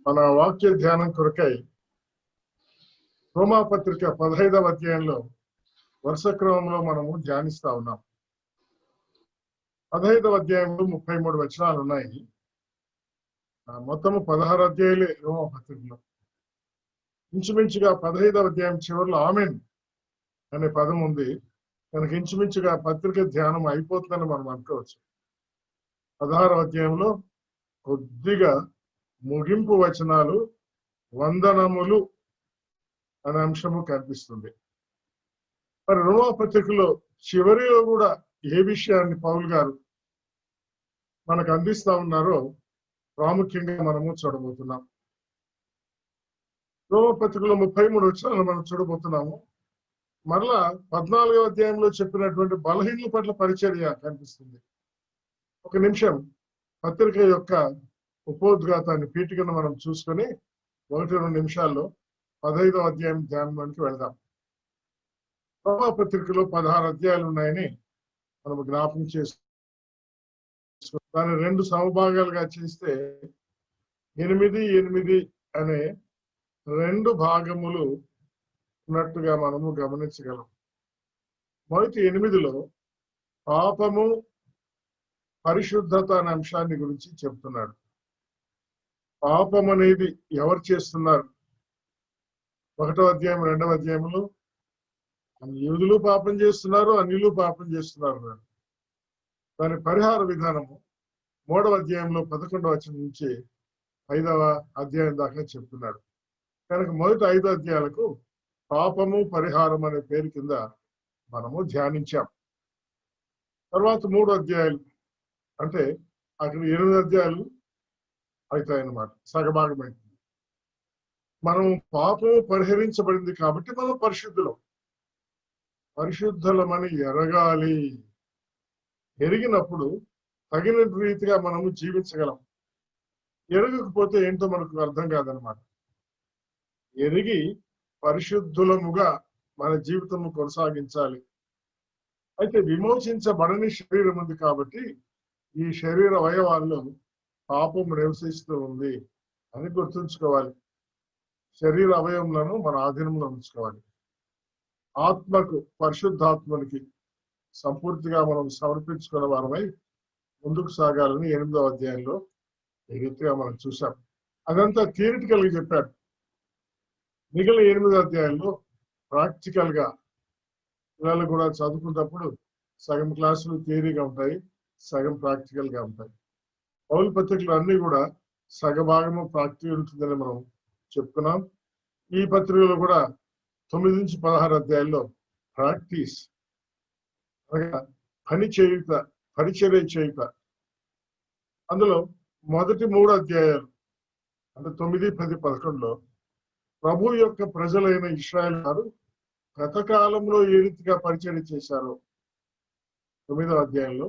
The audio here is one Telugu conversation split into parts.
మన వాక్య ధ్యానం కొరకై రోమాపత్రిక 15వ అధ్యాయంలో వరుస క్రమంలో మనము ధ్యానిస్తా ఉన్నాం. 15వ అధ్యాయంలో 33 వచనాలు ఉన్నాయి. మొత్తము 16 అధ్యాయులే రోమాపత్రికలో. ఇంచుమించుగా 15వ అధ్యాయం చివరిలో ఆమెన్ అనే పదం ఉంది కనుక ఇంచుమించుగా పత్రిక ధ్యానం అయిపోతుందని మనం అనుకోవచ్చు. 16వ అధ్యాయంలో కొద్దిగా ముగింపు వచనాలు వందనములు అనే అంశము కనిపిస్తుంది. మరి రోమాపత్రికలో చివరిలో కూడా ఏ విషయాన్ని పౌలు గారు మనకు అందిస్తా ఉన్నారో ప్రాముఖ్యంగా మనము చూడబోతున్నాం. రోమాపత్రికలో 33 వచనాలు మనం చూడబోతున్నాము. మరలా 14వ అధ్యాయంలో చెప్పినటువంటి బలహీనల పట్ల పరిచర్య కనిపిస్తుంది. ఒక నిమిషం పత్రిక యొక్క ఉపోద్ఘాతాన్ని పీఠికను మనం చూసుకొని 1-2 నిమిషాల్లో 15వ అధ్యాయం ధ్యానానికి వెళ్దాం. రోమాపత్రికలో 16 అధ్యాయాలు ఉన్నాయని మనం జ్ఞాపకం చేసి దాన్ని 2 సమభాగాలుగా చేస్తే 8 అనే 2 భాగములు ఉన్నట్టుగా మనము గమనించగలం. మొదటి 8లో పాపము పరిశుద్ధత అనే అంశాన్ని గురించి చెప్తున్నాడు. పాపం అనేది ఎవరు చేస్తున్నారు? 1వ అధ్యాయం 2వ అధ్యాయంలో యూదులు పాపం చేస్తున్నారు, అన్యులు పాపం చేస్తున్నారు. దాని పరిహార విధానము 3వ అధ్యాయంలో 11వ వచనం నుంచి 5వ అధ్యాయం దాకా చెప్తున్నాడు. కనుక మొదటి 5 అధ్యాయాలకు పాపము పరిహారం అనే పేరు కింద మనము ధ్యానించాం. తర్వాత 3 అధ్యాయాలు అంటే అక్కడ 8 అధ్యాయాలు అవుతాయన్నమాట, సగభాగమైంది. మనం పాపము పరిహరించబడింది కాబట్టి మనం పరిశుద్ధులమని ఎరగాలి. ఎరిగినప్పుడు తగిన రీతిగా మనము జీవించగలం. ఎరగకపోతే ఏంటో మనకు అర్థం కాదనమాట. ఎరిగి పరిశుద్ధులముగా మన జీవితము కొనసాగించాలి. అయితే విమోచించబడని శరీరం ఉంది కాబట్టి ఈ శరీర అవయవాల్లో పాపం నివసిస్తూ ఉంది అని గుర్తుంచుకోవాలి. శరీర అవయములను మన ఆధీనంలో ఉంచుకోవాలి. ఆత్మకు, పరిశుద్ధాత్మనికి సంపూర్తిగా మనం సమర్పించుకున్న వారమై ముందుకు సాగాలని 8వ అధ్యాయంలో ఈ రీతిగా మనం చూసాం. అదంతా థియరిటికల్ గా చెప్పారు. మిగిలిన 8 అధ్యాయాల్లో ప్రాక్టికల్ గా పిల్లలు కూడా చదువుకున్నప్పుడు సగం క్లాసులు థియరీగా ఉంటాయి, సగం ప్రాక్టికల్ గా ఉంటాయి. పౌలు పత్రికలు అన్ని కూడా సగభాగము ప్రాక్టికల్ ఉంటుందని మనం చెప్పుకున్నాం. ఈ పత్రికలో కూడా 9 నుంచి 16 అధ్యాయాల్లో ప్రాక్టీస్ అనగా పని చేయుట, పరిచర్య చేయుట. అందులో మొదటి 3 అధ్యాయాలు అంటే 9, 10, 11లో ప్రభు యొక్క ప్రజలైన ఇశ్రాయేలు వారు గత కాలంలో ఏ రీతిగా పరిచర్య చేశారో 9వ అధ్యాయంలో,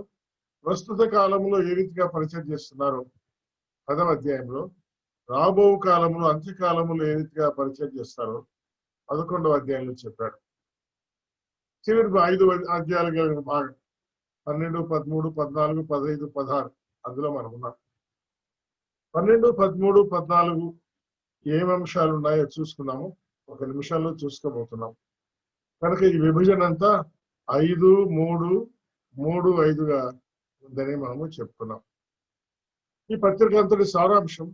ప్రస్తుత కాలంలో ఏ రీతిగా పరిచయం చేస్తున్నారో 10వ అధ్యాయంలో, రాబో కాలంలో అంత్యకాలంలో ఏ రీతిగా పరిచయం చేస్తారో 11వ అధ్యాయంలో చెప్పాడు. చివరి 5 అధ్యాయాలు కలిగిన భాగం 12, 13, 14, 15, 16 అందులో మనం ఉన్నాం. 12, 13, 14 ఏం అంశాలు ఉన్నాయో చూసుకున్నాము. 1 నిమిషాల్లో చూసుకోబోతున్నాం. కనుక ఈ విభజన అంతా 5, 3, 3, 5గా ఉందని మనము చెప్తున్నాం. ఈ పత్రిక అంతటి సారాంశం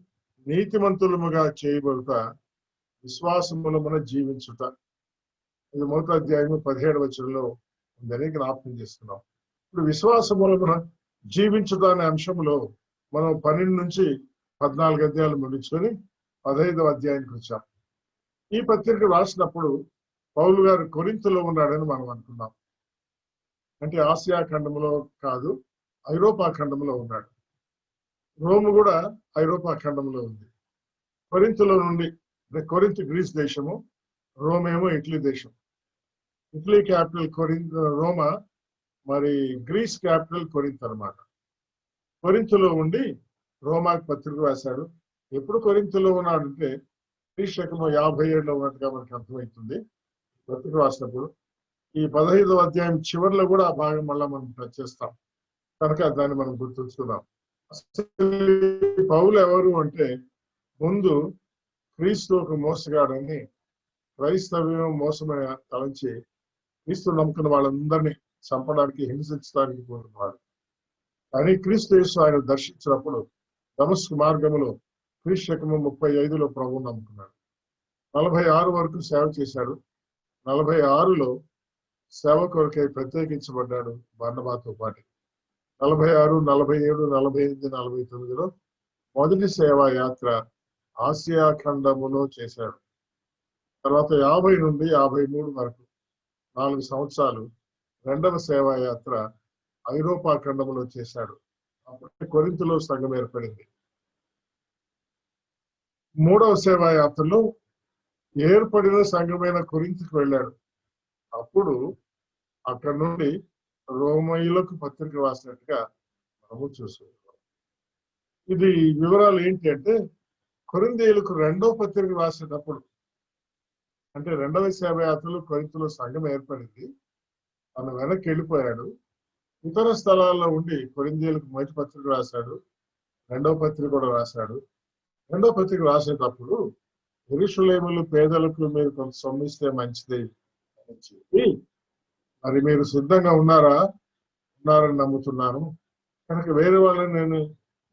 నీతిమంతులముగా చేయబడుట, విశ్వాసములమున జీవించుట. ఇది మొదటి అధ్యాయం 17వ వచనంలో ఉందని జ్ఞాపకం చేస్తున్నాం. ఇప్పుడు విశ్వాసములమున జీవించుట అనే అంశంలో మనం 12 నుంచి 14 అధ్యాయాలు ముగించుకొని 15వ అధ్యాయానికి వచ్చాం. ఈ పత్రిక రాసినప్పుడు పౌలు గారు కొరింథులో ఉన్నాడని మనం అనుకున్నాం. అంటే ఆసియా ఖండంలో కాదు, ఐరోపా ఖండంలో ఉన్నాడు. రోము కూడా ఐరోపా ఖండంలో ఉంది. కొరింథులో నుండి, కొరింథ్ గ్రీస్ దేశము, రోమేమో ఇటలీ దేశం. ఇటలీ క్యాపిటల్ రోమా, మరి గ్రీస్ క్యాపిటల్ కొరింథ్ అనమాట. కొరింథులో ఉండి రోమాకి పత్రిక రాశాడు. ఎప్పుడు కొరింథులో ఉన్నాడంటే క్రీస్తు 57లో ఉన్నట్టుగా మనకు అర్థమవుతుంది పత్రిక రాసినప్పుడు. ఈ 15వ అధ్యాయం చివరిలో కూడా ఆ భాగం మళ్ళా మనం టచ్ చేస్తాం కనుక దాన్ని మనం గుర్తుంచుకుందాం. పౌలు ఎవరు అంటే ముందు క్రీస్తు ఒక మోసగాడని, క్రైస్తవ్యం మోసమైన తలంచి క్రీస్తు నమ్ముకున్న వాళ్ళందరినీ చంపడానికి, హింసించడానికి కోరుకున్నాడు. కానీ క్రీస్తు యేసు ఆయన దర్శించినప్పుడు దమస్కు మార్గములో క్రీస్తు శకము 35లో ప్రభువు నమ్ముకున్నాడు. 46 వరకు సేవ చేశాడు. 46లో సేవ కొరకై ప్రత్యేకించబడ్డాడు బర్నబాతో పాటు. 46, 47, 48, 49లో మొదటి సేవా యాత్ర ఆసియా ఖండములో చేశాడు. తర్వాత 50 నుండి 53 వరకు 4 సంవత్సరాలు రెండవ సేవా యాత్ర ఐరోపా ఖండములో చేశాడు. అప్పుడే కొరింథులో సంఘం ఏర్పడింది. మూడవ సేవా యాత్రలో ఏర్పడిన సంఘమైన కొరింథుకు వెళ్ళాడు. అప్పుడు అక్కడ నుండి రోమీయులకు పత్రిక రాసినట్టుగా మనము చూస్తున్నాం. ఇది వివరాలు ఏంటి అంటే, కొరింథీయులకు రెండవ పత్రిక రాసేటప్పుడు, అంటే రెండవ సేవా యాత్రలో కొరింథులో సంఘం ఏర్పడింది. తను వెనక్కి వెళ్ళిపోయాడు. ఇతర స్థలాల్లో ఉండి కొరింథీయులకు మొదటి పత్రిక రాశాడు, రెండవ పత్రిక కూడా రాశాడు. రెండవ పత్రిక రాసేటప్పుడు యెరూషలేములో పేదలకు మీరు కొంత సొమ్మిస్తే మంచిది అని చెప్పి, మరి మీరు సిద్ధంగా ఉన్నారని నమ్ముతున్నాను, కనుక వేరే వాళ్ళని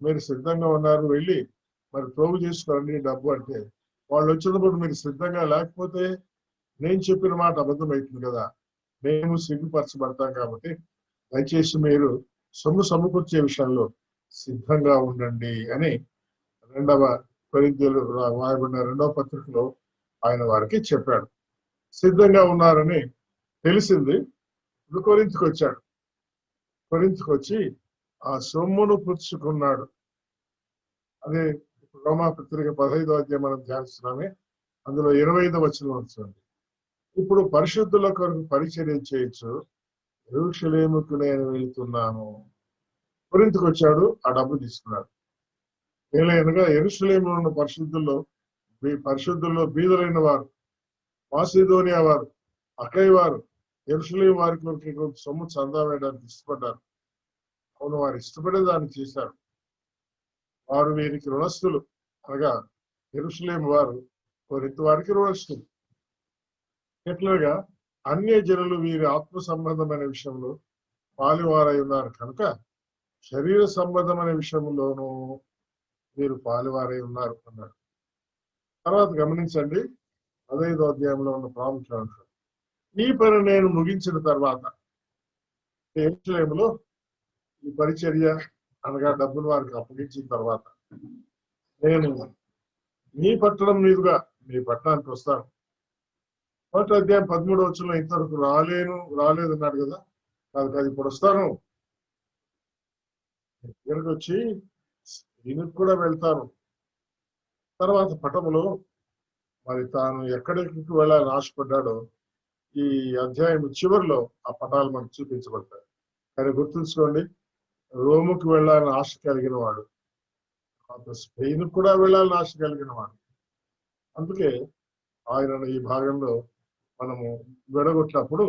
మీరు సిద్ధంగా ఉన్నారు, వెళ్ళి మరి ప్రోగు చేసుకోండి డబ్బు అంటే, వాళ్ళు వచ్చినప్పుడు మీరు సిద్ధంగా లేకపోతే నేను చెప్పిన మాట అబద్ధం అవుతుంది కదా, మేము సిగ్గుపరచబడతాం. కాబట్టి దయచేసి మీరు సొమ్ము సమకూర్చే విషయంలో సిద్ధంగా ఉండండి అని రెండవ కొరింథీయులు రాయబడిన రెండవ పత్రికలో ఆయన వారికి చెప్పాడు. సిద్ధంగా ఉన్నారని తెలిసింది. ఇప్పుడు కొరింథుకు వచ్చాడు. కొరింథుకు వచ్చి ఆ సొమ్మును పుచ్చుకున్నాడు. అదే రోమా పత్రిక 15వ అధ్యాయం మనం ధ్యానిస్తున్నామే, అందులో 25వ వచనం వస్తుంది. ఇప్పుడు పరిశుద్ధుల కొరకు పరిచర్య చేయొచ్చు, యెరూషలేముకు నేను వెళ్తున్నాను. కొరింథుకు వచ్చాడు, ఆ డబ్బు తీసుకున్నాడు. ఏలైనగా యెరూషలేములో ఉన్న పరిశుద్ధుల్లో బీదలైన వారు, మాసిదోనియా వారు, అకై వారు యెరూషలేము వారి కొరకు సొమ్ము చందా వేయడానికి ఇష్టపడ్డారు. అవును, వారు ఇష్టపడే దాన్ని చేశారు. వారు వీరికి రుణస్థులు, అనగా యెరూషలేము వారు కొరింథు వారికి రుణస్థులు. ఎట్లుగా అన్య జనులు వీరి ఆత్మ సంబంధమైన విషయంలో పాలువారై ఉన్నారు కనుక శరీర సంబంధమైన విషయంలోనూ వీరు పాలువారై ఉన్నారు అన్నాడు. తర్వాత గమనించండి, 15వ అధ్యాయంలో ఉన్న ప్రాముఖ్యాంశం. ఈ పని నేను ముగించిన తర్వాత, యెరూషలేములో ఈ పరిచర్య అనగా డబ్బును వారికి అప్పగించిన తర్వాత, నేను మీ పట్టణం మీదుగా మీ పట్టణానికి వస్తాను. 1వ అధ్యాయం 13వ వచనంలో ఇంతవరకు రాలేదు అన్నాడు కదా, కాదు ఇప్పుడు వస్తాను, ఇక్కడికి వచ్చి దీనికి కూడా వెళ్తాను. తర్వాత పటములో మరి తాను ఎక్కడికి వెళ్ళాలని ఆశపడ్డాడో ఈ అధ్యాయం చివరిలో ఆ పటాలు మనకు చూపించబడతాయి. కానీ గుర్తుంచుకోండి, రోముకు వెళ్ళాలని ఆశ కలిగిన వాడు, స్పెయిన్ కూడా వెళ్ళాలని ఆశ కలిగిన వాడు. అందుకే ఆయన ఈ భాగంలో మనము విడగొట్టినప్పుడు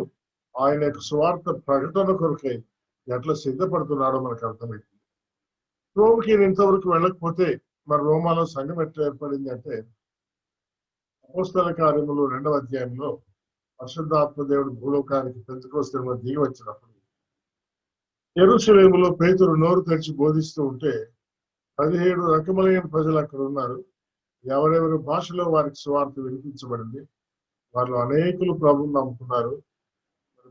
ఆయన యొక్క సువార్త ప్రకటన కొరకై ఎట్లా సిద్ధపడుతున్నాడో మనకు అర్థమవుతుంది. రోమ్కి ఇంతవరకు వెళ్ళకపోతే మరి రోమాలో సంఘం ఎట్లా ఏర్పడింది అంటే, అపోస్తల కార్యములు 2వ అధ్యాయంలో పరిశుద్ధాత్మ దేవుడు భూలోకానికి పెంతెకొస్తే దిగి వచ్చినప్పుడు యెరూషలేములో పేతురు నోరు తెరిచి బోధిస్తూ ఉంటే 17 రకములైన ప్రజలు అక్కడ ఉన్నారు. ఎవరెవరి భాషలో వారికి సువార్త వినిపించబడింది. వాళ్ళు అనేకులు ప్రభువుని నమ్ముకున్నారు.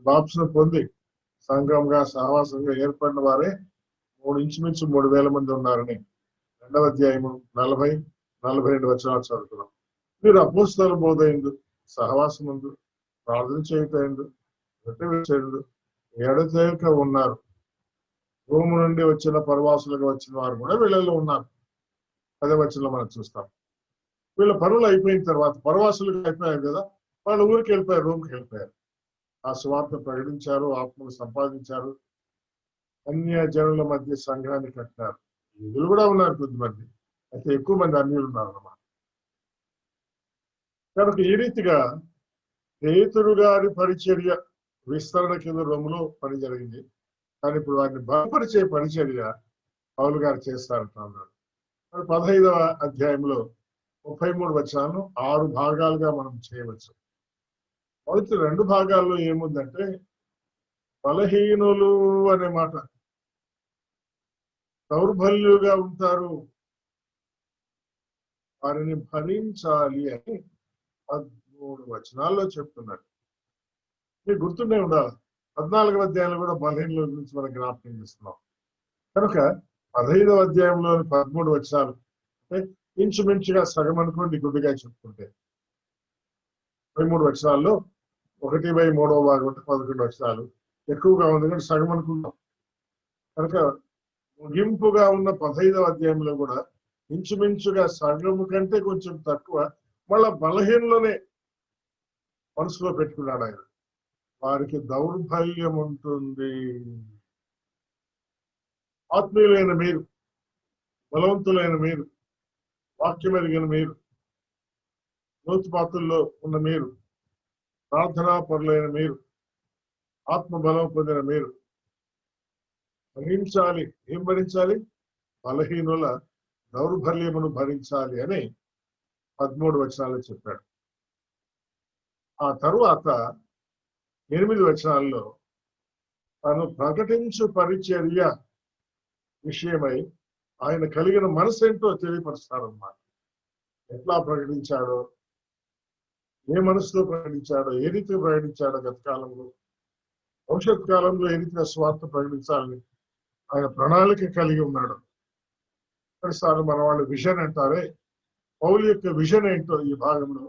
బాప్తిస్మం పొంది సంఘంగా సహవాసంగా ఏర్పడిన వారే ఇంచుమించు 3,000 మంది ఉన్నారని 2వ అధ్యాయము 40, 42 వచనాలు చదువుతున్నాం. మీరు అపోస్తల బోధ ఎందు, సహవాసం ఎందు, ప్రార్థన చేయటండు, రొట్టె ఎడతెగక ఉన్నారు. రోము నుండి వచ్చిన పరవాసులుగా వచ్చిన వారు కూడా వీళ్ళలో ఉన్నారు. 10వ వచనంలో మనం చూస్తాం. వీళ్ళ పనులు అయిపోయిన తర్వాత పరవాసులుగా అయిపోయారు కదా, వాళ్ళు ఊరికి వెళ్ళిపోయారు, రోమ్కి వెళ్ళిపోయారు. ఆ సువార్త ప్రకటించారు, ఆత్మలు సంపాదించారు, అన్య జనుల మధ్య సంఘాన్ని కట్టారు. యూదులు కూడా ఉన్నారు కొద్దిమంది, అయితే ఎక్కువ మంది అన్యులు ఉన్నారు అన్నమాట. కనుక ఈ రీతిగా పేతురు గారి పరిచర్య విస్తరణ కింద రోములో పని జరిగింది. కానీ ఇప్పుడు వారిని బలపరిచే పరిచర్య పౌలు గారు చేస్తారంటున్నాడు. 15వ అధ్యాయంలో 33 వచనాలను 6 భాగాలుగా మనం చేయవచ్చు. మొదటి 2 భాగాల్లో ఏముందంటే బలహీనులు అనే మాట, దౌర్బల్యులుగా ఉంటారు, వారిని భరించాలి అని 13 వచనాల్లో చెప్తున్నాడు. మీకు గుర్తుండే ఉండాలి, 14వ అధ్యాయంలో కూడా బలహీనుల గురించి మనం జ్ఞాపకం చేస్తున్నాం. కనుక 15వ అధ్యాయంలోని 13 వచనాలు అంటే ఇంచుమించుగా సగం అనుకోండి, గుడ్డిగా చెప్పుకుంటే 13 వచనాల్లో 1/3వ భాగం అంటే 11 వచనాలు ఎక్కువగా ఉంది, కానీ సగం అనుకుంటాం. కనుక ముగింపుగా ఉన్న 15వ అధ్యాయంలో కూడా ఇంచుమించుగా సగము కంటే కొంచెం తక్కువ మళ్ళా బలహీనలోనే మనసులో పెట్టుకున్నాడు ఆయన. వారికి దౌర్బల్యం ఉంటుంది. ఆత్మీయులైన మీరు, బలవంతులైన మీరు, వాక్యం ఎరిగిన మీరు, లోతుపాతుల్లో ఉన్న మీరు, ప్రార్థనా పరులైన మీరు, ఆత్మ బలం పొందిన మీరు భరించాలి. ఏం భరించాలి? బలహీనుల దౌర్బల్యమును భరించాలి అని 13 వచనాల్లో చెప్పాడు. ఆ తరువాత 8 వచనాల్లో తాను ప్రకటించు పరిచర్య విషయమై ఆయన కలిగిన మనసు ఏంటో తెలియపరుస్తారన్నమాట. ఎట్లా ప్రకటించాడో, ఏ మనసుతో ప్రకటించాడో, ఏ రీతిగా ప్రకటించాడో, గత కాలంలో భవిష్యత్ కాలంలో ఏ రీతిగా స్వార్థ ప్రకటించాలని ఆయన ప్రణాళిక కలిగి ఉన్నాడు. ఒకసారి మన వాళ్ళు విజన్ అంటారే, పౌలు యొక్క విజన్ ఏంటో ఈ భాగంలో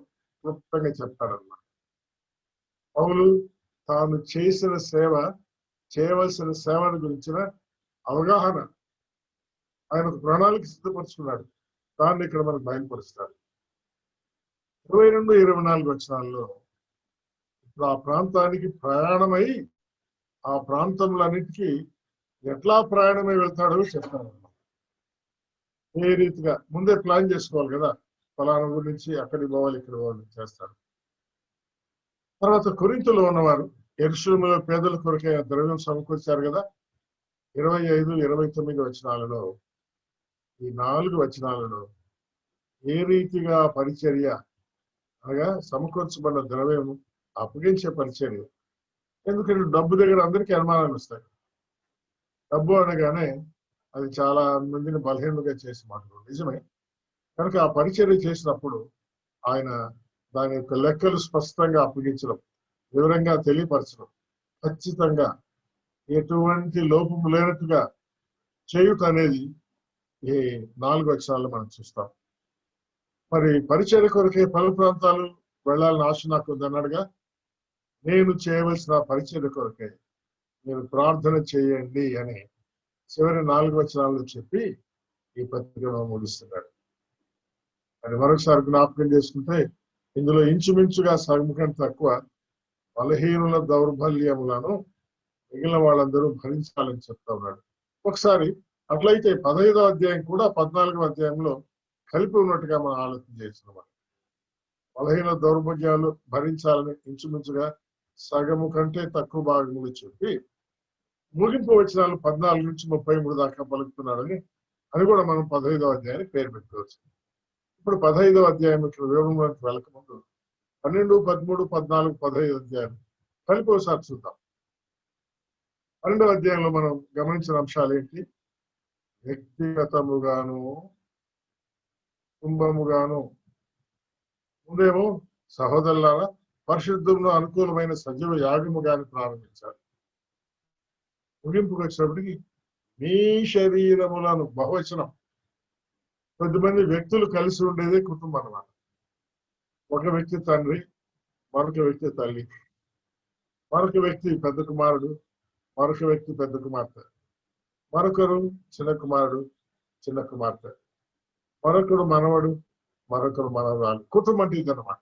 క్లుప్తంగా చెప్తాడన్నమాట. పౌలు తాను చేసిన సేవ, చేయవలసిన సేవను గురించిన అవగాహన, ఆయన ఒక ప్రణాళిక సిద్ధపరుచుకున్నాడు. దాన్ని ఇక్కడ మనకు బయలుపరుస్తాడు. 22-24 వచనాల్లో ఇప్పుడు ఆ ప్రాంతానికి ప్రయాణమై ఆ ప్రాంతంలన్నిటికీ ఎట్లా ప్రయాణమై వెళ్తాడో చెప్తాడు. ఏ రీతిగా ముందే ప్లాన్ చేసుకోవాలి కదా, ఫలానా గురించి అక్కడికి పోవాలి, ఇక్కడ పోవాలి చేస్తాడు. తర్వాత కొరింథీలో ఉన్నవారు యెరూషలేములో పేదల కొరకే ద్రవ్యం సమకూర్చారు కదా. 25-29 వచనాలలో, ఈ 4 వచనాలలో ఏ రీతిగా పరిచర్య అనగా సమకూర్చబడిన ద్రవ్యం అప్పగించే పరిచర్య. ఎందుకంటే డబ్బు దగ్గర అందరికీ అనుమానాలు వస్తాయి. డబ్బు అనగానే అది చాలా మందిని బలహీనంగా చేసి మాట్లాడు, నిజమే. కనుక ఆ పరిచర్య చేసినప్పుడు ఆయన దాని యొక్క లెక్కలు స్పష్టంగా అప్పగించడం, వివరంగా తెలియపరచడం, ఖచ్చితంగా ఎటువంటి లోపం లేనట్టుగా చేయుట అనేది ఈ 4 వచనాల్లో మనం చూస్తాం. మరి పరిచర్య కొరకే పలు ప్రాంతాలు వెళ్ళాలని ఆశ నాకు ఉందన్నాడుగా. నేను చేయవలసిన పరిచర్య కొరకే మీరు ప్రార్థన చేయండి అని చివరి 4 వచనాల్లో చెప్పి ఈ పత్రిక ముగిస్తున్నాడు. అది మరొకసారి జ్ఞాపకం చేసుకుంటే ఇందులో ఇంచుమించుగా సగం కంటే తక్కువ బలహీనుల దౌర్బల్యములను మిగిలిన వాళ్ళందరూ భరించాలని చెప్తా ఉన్నాడు. ఒకసారి అట్లయితే 15వ అధ్యాయం కూడా 14వ అధ్యాయంలో కలిపి ఉన్నట్టుగా మనం ఆలోచన చేస్తున్నాం. బలహీన దౌర్బల్యాలు భరించాలని ఇంచుమించుగా సగము కంటే తక్కువ భాగములు చెప్పి ముగింపు వచనాలు 14-33 దాకా పలుకుతున్నాడని అది కూడా మనం 15వ అధ్యాయానికి పేరు పెట్టుకోవచ్చు. ఇప్పుడు 15వ అధ్యాయం ఇక్కడ వివరంలోకి వెళ్ళకముందు 12, 13, 14, 15 అధ్యాయం కలిపి ఒకసారి చూద్దాం. 12వ అధ్యాయంలో మనం గమనించిన అంశాలు ఏంటి? వ్యక్తిగతముగాను, కుటుంబముగాను, ముందేమో సహోదరులారా పరిశుద్ధంలో అనుకూలమైన సజీవ యాగముగాని ప్రారంభించారు. ముగింపుకు వచ్చినప్పటికీ మీ శరీరములను, బహువచనం, కొద్దిమంది వ్యక్తులు కలిసి ఉండేదే కుటుంబం అన్నమాట. ఒక వ్యక్తి తండ్రి, మరొక వ్యక్తి తల్లి, మరొక వ్యక్తి పెద్ద కుమారుడు, మరొక వ్యక్తి పెద్ద కుమార్తె, మరొకరు చిన్న కుమారుడు, చిన్న కుమార్తె, మరొకరు మనవడు, మరొకరు మనవరాలు. కుటుంబం అంటే ఇదన్నమాట.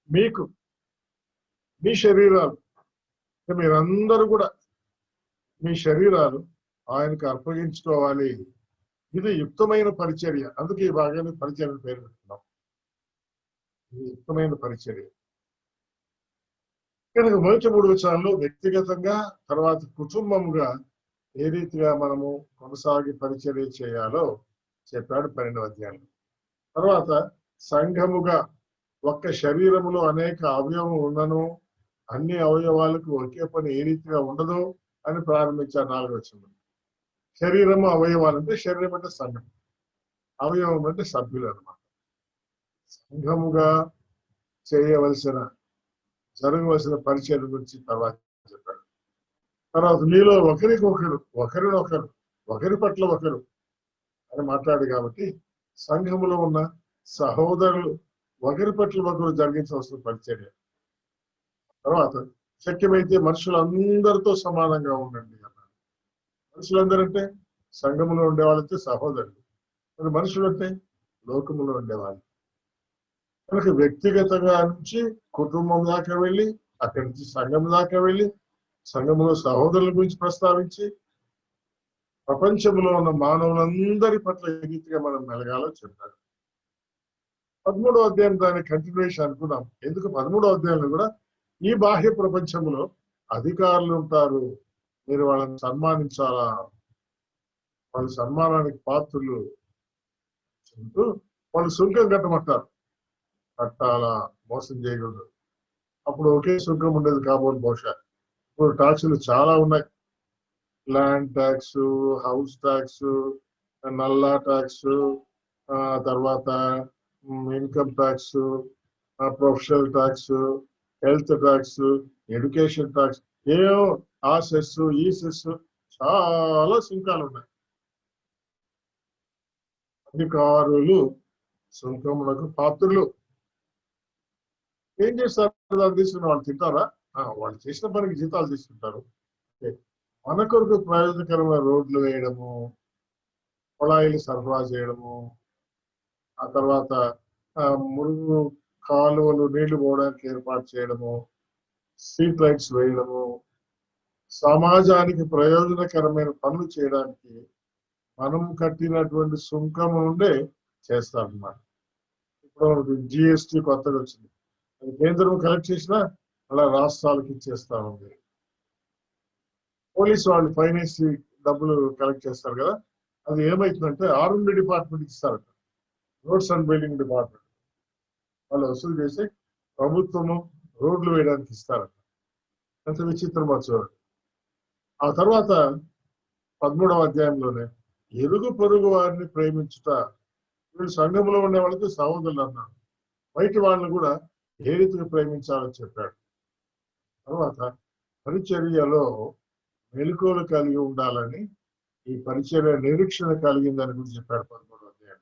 మీకు మీ శరీరాలు, మీరందరూ కూడా మీ శరీరాలు ఆయనకు అర్పగించుకోవాలి. ఇది యుక్తమైన పరిచర్య. అందుకే ఈ భాగాన్ని పరిచర్య పేరు పెట్టుకున్నాం. ఇది యుక్తమైన పరిచర్య. కనుక మొదటి 3 వచనాల్లో వ్యక్తిగతంగా, తర్వాత కుటుంబముగా ఏ రీతిగా మనము కొనసాగి పరిచర్య చేయాలో చెప్పాడు 12వ అధ్యాయంలో. తర్వాత సంఘముగా ఒక్క శరీరములో అనేక అవయవం ఉన్నను అన్ని అవయవాలకు ఒకే పని ఏ రీతిగా ఉండదు అని ప్రారంభించారు 4వ వచనం. శరీరము అవయవాలు అంటే శరీరం అంటే సంఘం, అవయవం అంటే సభ్యులు అన్నమాట. సంఘముగా చేయవలసిన జరగవలసిన పరిచయం గురించి తర్వాత చెప్పాడు. తర్వాత మీలో ఒకరికొకరు ఒకరినొకరు ఒకరి పట్ల ఒకరు అని మాట్లాడు కాబట్టి సంఘములో ఉన్న సహోదరులు ఒకరి పట్ల ఒకరు జరిగించవలసిన పరిచర్య. తర్వాత శక్యమైతే మనుషులందరితో సమానంగా ఉండండి అన్నాడు. మనుషులందరంటే సంఘములో ఉండే వాళ్ళైతే సహోదరులు, మరి మనుషులు అంటే లోకములో ఉండేవాళ్ళు. కనుక వ్యక్తిగతంగా నుంచి కుటుంబం దాకా వెళ్ళి అక్కడి నుంచి సంఘం దాకా వెళ్ళి సంఘంలో సహోదరుల గురించి ప్రస్తావించి ప్రపంచంలో ఉన్న మానవులందరి పట్ల ఏ రీతిగా మనం మెలగాలో చెప్పారు. 13వ అధ్యాయం దాని కంటిన్యూషన్ అనుకున్నాం. ఎందుకు 13వ అధ్యాయంలో కూడా ఈ బాహ్య ప్రపంచంలో అధికారులు ఉంటారు, మీరు వాళ్ళని సన్మానించాలా, వాళ్ళ సన్మానానికి పాత్రులు చెబుతూ వాళ్ళు సుంకం కట్టమంటారు. కట్టాలా, మోసం చేయకూడదు. అప్పుడు ఒకే సుంకం ఉండేది కాబోలు బహుశా. ఇప్పుడు ట్యాక్సులు చాలా ఉన్నాయి. ల్యాండ్ ట్యాక్స్, హౌస్ ట్యాక్స్, నల్లా ట్యాక్స్, తర్వాత income tax, professional tax, health tax, education tax, ఏమో ఆ సెస్ ఈ సెస్ చాలా సుంకాలు ఉన్నాయి. అధికారులు సుంకములకు పాత్రులు. ఏం చేస్తారు? దాన్ని తీసుకుని వాళ్ళు తింటారా? వాళ్ళు చేసిన పనికి జీతాలు తీసుకుంటారు. మన కొరకు ప్రయోజనకరమైన రోడ్లు వేయడము, కుళాయిలు సరఫరా చేయడము, ఆ తర్వాత మురుగు కాలువలు నీళ్లు పోవడానికి ఏర్పాటు చేయడము, స్ట్రీట్ లైట్స్ వేయడము, సమాజానికి ప్రయోజనకరమైన పనులు చేయడానికి మనం కట్టినటువంటి సుంకం నుండే చేస్తారన్నమాట. ఇప్పుడు జిఎస్టి కొత్తగా వచ్చింది, అది కేంద్రం కలెక్ట్ చేసినా అలా రాష్ట్రాలకు ఇచ్చేస్తా ఉంది. పోలీసు వాళ్ళు ఫైనాన్స్ డబ్బులు కలెక్ట్ చేస్తారు కదా, అది ఏమవుతుందంటే R&D డిపార్ట్మెంట్ ఇస్తారట, రోడ్స్ అండ్ బిల్డింగ్ డిపార్ట్మెంట్ వాళ్ళు వసూలు చేసి ప్రభుత్వము రోడ్లు వేయడానికి ఇస్తారట. అంత విచిత్రమా చూడండి. ఆ తర్వాత 13వ అధ్యాయంలోనే ఎరుగు పొరుగు వారిని ప్రేమించుట, వీళ్ళు సంఘంలో ఉండే వాళ్ళకి సహోదరులు అన్నాడు. బయట వాళ్ళని కూడా ఏ రీతిగా ప్రేమించాలని చెప్పాడు. తర్వాత పరిచర్యలో మెలకువలు కలిగి ఉండాలని, ఈ పరిచర్య నిరీక్షణ కలిగిందని గురించి చెప్పాడు 13వ అధ్యాయం.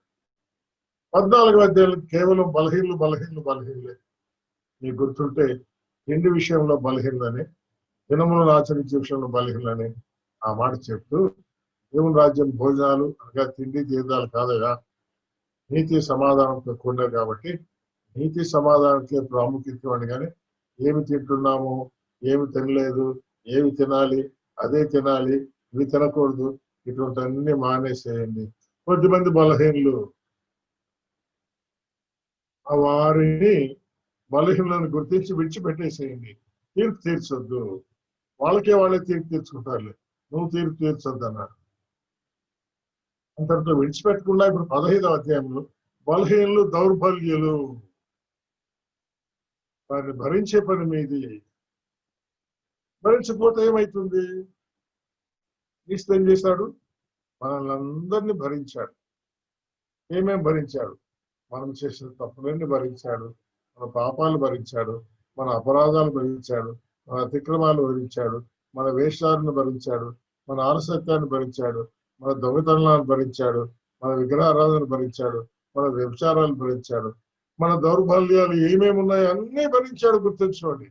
14వ అధ్యాయంలో కేవలం బలహీనలే. మీకు గుర్తుంటే తిండి విషయంలో బలహీనలని, దినములను ఆచరించే విషయంలో బలహీనలని ఆ మాట చెప్తూ, దేవుని రాజ్యం భోజనాలు అనగా తిండి తీర్థాలు కాదగా, నీతి సమాధానంతో కూడినవి కాబట్టి నీతి సమాధానానికి ప్రాముఖ్యత ఇవ్వండి. కానీ ఏమి తింటున్నాము, ఏమి తినలేదు, ఏమి తినాలి, అదే తినాలి, ఇవి తినకూడదు, ఇటువంటి అన్ని మానేసేయండి. కొద్దిమంది బలహీనలు, ఆ వారిని బలహీనలను గుర్తించి విడిచిపెట్టేసేయండి. తీర్పు తీర్చొద్దు, వాళ్ళే తీర్పు తీర్చుకుంటారులే, నువ్వు తీర్పు తీర్చొద్దు అన్నాడు. అంతటితో విడిచిపెట్టకుండా ఇప్పుడు 15వ అధ్యాయంలో బలహీనలు దౌర్బల్యులు, వారిని భరించే పని మీది. భరించకపోతే ఏమైతుంది? క్రీస్తు ఏం చేశాడు? మనల్ని అందరినీ భరించాడు. ఏమేం భరించాడు? మనం చేసిన తప్పులన్నీ భరించాడు, మన పాపాలు భరించాడు, మన అపరాధాలు భరించాడు, మన అతిక్రమాలు భరించాడు, మన వేషాలను భరించాడు, మన ఆలస్యాన్ని భరించాడు, మన దొంగతనాలను భరించాడు, మన విగ్రహారాధన భరించాడు, మన వ్యభిచారాలు భరించాడు, మన దౌర్బల్యాలు ఏమేమి ఉన్నాయో అన్నీ భరించాడు. గుర్తుంచుకోండి.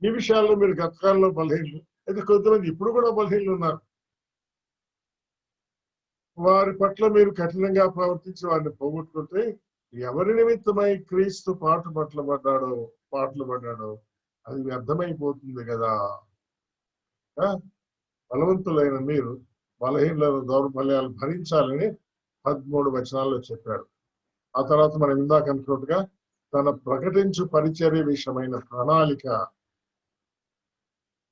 ఈ విషయాల్లో మీరు గతకాలంలో బలహీనలు అయితే, కొంతమంది ఇప్పుడు కూడా బలహీనలు ఉన్నారు. వారి పట్ల మీరు కఠినంగా ప్రవర్తించి వారిని పోగొట్టుకుంటే, ఎవరి నిమిత్తమై క్రీస్తు పాటలు పడ్డాడో అది వ్యర్థమైపోతుంది కదా. బలవంతులైన మీరు బలహీనలను దౌర్బల్యాలు భరించాలని 13 వచనాల్లో చెప్పాడు. ఆ తర్వాత మనం ఇందాక అనుకున్నట్టుగా తన ప్రకటించు పరిచర్య విషయమైన ప్రణాళిక,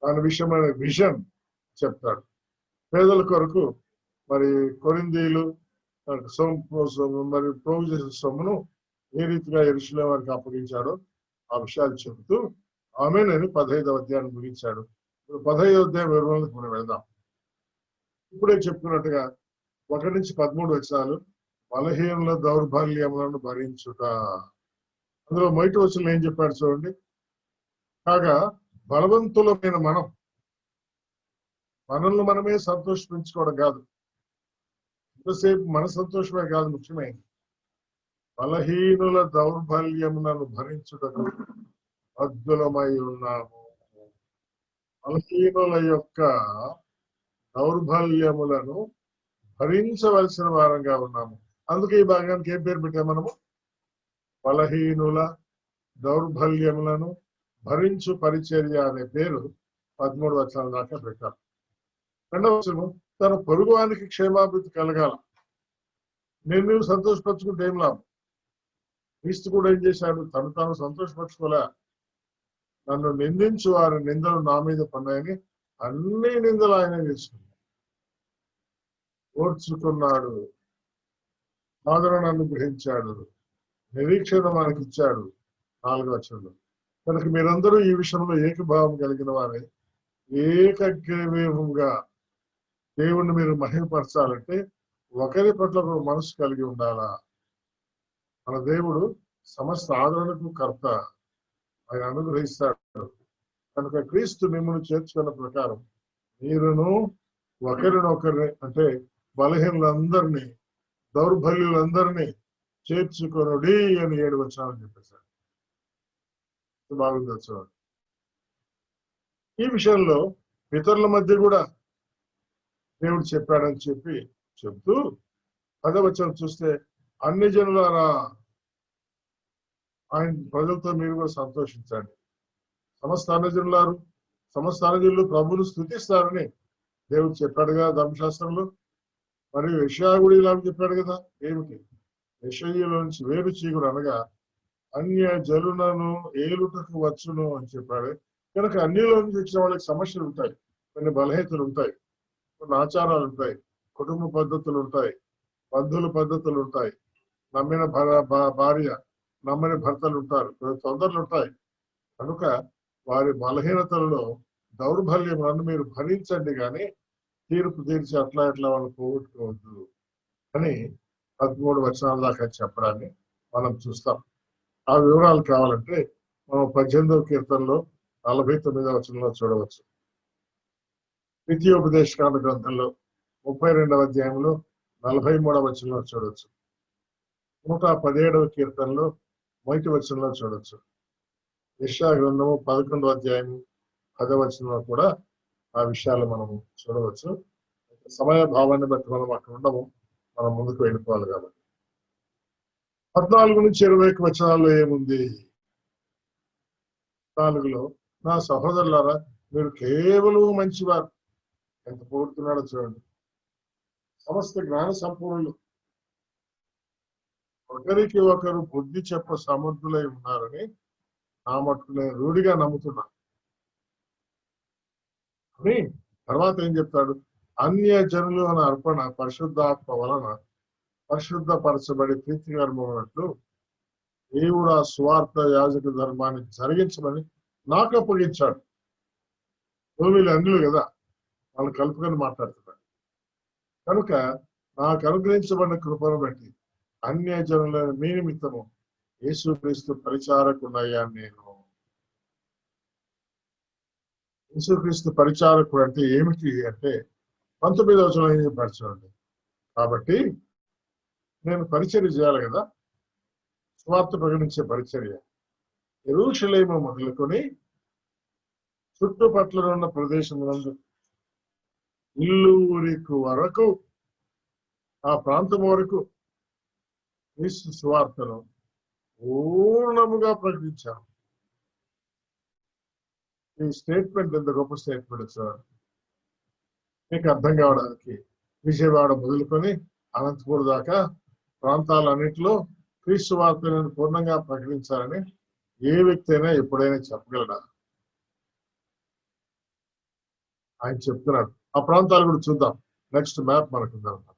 దాని విషయమైన విజన్ చెప్తాడు. పేదల కొరకు మరి కొరింథీయులు మరి ప్రోగు చేసిన సొమ్మును ఏ రీతిగా యెరూషలేము వారికి అప్పగించాడో ఆ విషయాలు చెబుతూ ఆమేనని 15వ అధ్యాయాన్ని ముగించాడు. 15వ అధ్యాయం వివరాలకు మనం వెళ్దాం. ఇప్పుడే చెప్పుకున్నట్టుగా 1 నుంచి 13 వచనాలు బలహీనుల దౌర్బల్యములను భరించుట. అందులో మొదటి వచనంలో ఏం చెప్పాడు చూడండి. కాగా బలవంతులమైన మనల్ని మనమే సంతోషించుకోవడం కాదు, ఎంతసేపు మన సంతోషమే కాదు, ముఖ్యమైనది బలహీనుల దౌర్బల్యములను భరించుటకు బద్ధులమై ఉన్నాము. బలహీనుల యొక్క దౌర్బల్యములను భరించవలసిన వారంగా ఉన్నాము. అందుకే ఈ భాగానికి ఏం పేరు పెట్టాము మనము? బలహీనుల దౌర్బల్యములను భరించు పరిచర్య అనే పేరు 13 వచనాల దాకా పెట్టాం. 2వ వచనం, తన పొరుగువానికి క్షేమాభివృద్ధి కలగాల. నేను సంతోషపరచుకుంటే ఏం లాభం? క్రీస్తు కూడా ఏం చేశాడు? తాను సంతోషపరచుకోలే. నన్ను నిందించు వారి నిందలు నా మీద పన్నాయని అన్ని నిందలు ఆయన తీసుకున్నాడు, ఓర్చుకున్నాడు, ఆదరణ అనుగ్రహించాడు, నిరీక్షణ మనకిచ్చాడు. 4వ వచనంలో, కనుక మీరందరూ ఈ విషయంలో ఏకభావం కలిగిన వారే ఏకగ్రీవంగా దేవుణ్ణి మీరు మహిమపరచాలంటే ఒకరి పట్ల ఒక మనసు కలిగి ఉండాలా. మన దేవుడు సమస్త ఆదరణకు కర్త, ఆయన అనుగ్రహిస్తాడు. కనుక క్రీస్తు మిమ్మల్ని చేర్చుకున్న ప్రకారం మీరును ఒకరినొకరిని, అంటే బలహీనులందరినీ దౌర్బల్యులందరినీ చేర్చుకొనుడి అని 7 వచనాలు చెప్పేశాడు. బాగుంది చూడండి. ఈ విషయంలో పితరుల మధ్య కూడా దేవుడు చెప్పాడని చెప్తూ 10వ వచనం చూస్తే, అన్ని జనులారా ఆయన ప్రజలతో మీరు కూడా సంతోషించండి. సమస్త అన్నజనులు ప్రభువును స్తుతిస్తారని దేవుడు చెప్పాడుగా ధర్మశాస్త్రంలో. మరియు యెషయా కూడా ఇలా చెప్పాడు కదా. ఏమిటి? యెషయాలో నుంచి వేరు చీగురు అనగా అన్య జనులను ఏలుటకు వచ్చును అని చెప్పాడు. కనుక అన్నిలో నుంచి వచ్చిన వాళ్ళకి సమస్యలు ఉంటాయి, కొన్ని బలహీనతలు ఉంటాయి, కొన్ని ఆచారాలు ఉంటాయి, కుటుంబ పద్ధతులు ఉంటాయి, బంధువుల పద్ధతులు ఉంటాయి, నమ్మిన భార్య నమ్మని భర్తలు ఉంటారు, తొందరలు ఉంటాయి. కనుక వారి బలహీనతలలో దౌర్బల్యములను మీరు భరించండి, కానీ తీర్పు తీర్చి అట్లా వాళ్ళు పోగొట్టుకోవద్దు అని 13 వచనాల దాకా చెప్పడాన్ని మనం చూస్తాం. ఆ వివరాలు కావాలంటే మనం 18వ కీర్తనలో 49వ వచనంలో చూడవచ్చు. ద్వితీయోపదేశకాండ గ్రంథంలో 32వ అధ్యాయంలో 43వ వచనంలో చూడవచ్చు. 117వ కీర్తనలో 1వ వచనంలో చూడవచ్చు. యెషయా గ్రంథము 11వ అధ్యాయం 10వ వచనంలో కూడా ఆ విషయాలు మనము చూడవచ్చు. సమయ భావాన్ని బట్టి మనం అక్కడ ఉండము, మనం ముందుకు వెళ్ళిపోవాలి కాబట్టి. 14 నుంచి 21 వచనాల్లో ఏముంది? 14లో, నా సహోదరులారా మీరు కేవలం మంచివారు. ఎంత పోగొడుతున్నాడో చూడండి. సమస్త జ్ఞాన సంపూర్ణులు, ఒకరికి ఒకరు బుద్ధి చెప్ప సమర్థులై ఉన్నారని నా మట్టుకు నేను రూఢిగా నమ్ముతున్నా అని. తర్వాత ఏం చెప్తాడు? అన్య జనులు అనే అర్పణ పరిశుద్ధాత్మ వలన పరిశుద్ధపరచబడి ప్రీతికరమైనట్లు దేవుడు ఆ స్వార్థ యాజక ధర్మాన్ని జరిగించమని నాకు అప్పగించాడు. వీళ్ళు అన్యులు కదా, వాళ్ళు కలుపుకొని మాట్లాడుతున్నారు. కనుక నాకు అనుగ్రహించబడిన కృపను బట్టి అన్య జనుల మీ నిమిత్తము యేసుక్రీస్తు పరిచారకుడయ్యాను నేను. యేసుక్రీస్తు పరిచారకుడు అంటే ఏమిటి అంటే 19వ వచనంలో ఏం చెప్పాడు చూడండి. కాబట్టి నేను పరిచర్య చేయాలి కదా, స్వార్థ ప్రకటించే పరిచర్య. యెరూషలేము మొదలుకొని చుట్టుపట్ల ఉన్న ప్రదేశములందు ఇల్లు ఊరికి వరకు, ఆ ప్రాంతం వరకు క్రీస్తు సువార్తను పూర్ణముగా ప్రకటించాను. ఈ స్టేట్మెంట్ ఎంత గొప్ప స్టేట్మెంట్ సార్. మీకు అర్థం కావడానికి విజయవాడ మొదలుకొని అనంతపూర్ దాకా ప్రాంతాలన్నింటిలో క్రీస్తు వార్తలను పూర్ణంగా ప్రకటించాలని ఏ వ్యక్తి అయినా ఎప్పుడైనా చెప్పగలడా? ఆయన చెప్తున్నాడు. ఆ ప్రాంతాలు కూడా చూద్దాం. నెక్స్ట్ మ్యాప్ మనకు ఉందన్నమాట.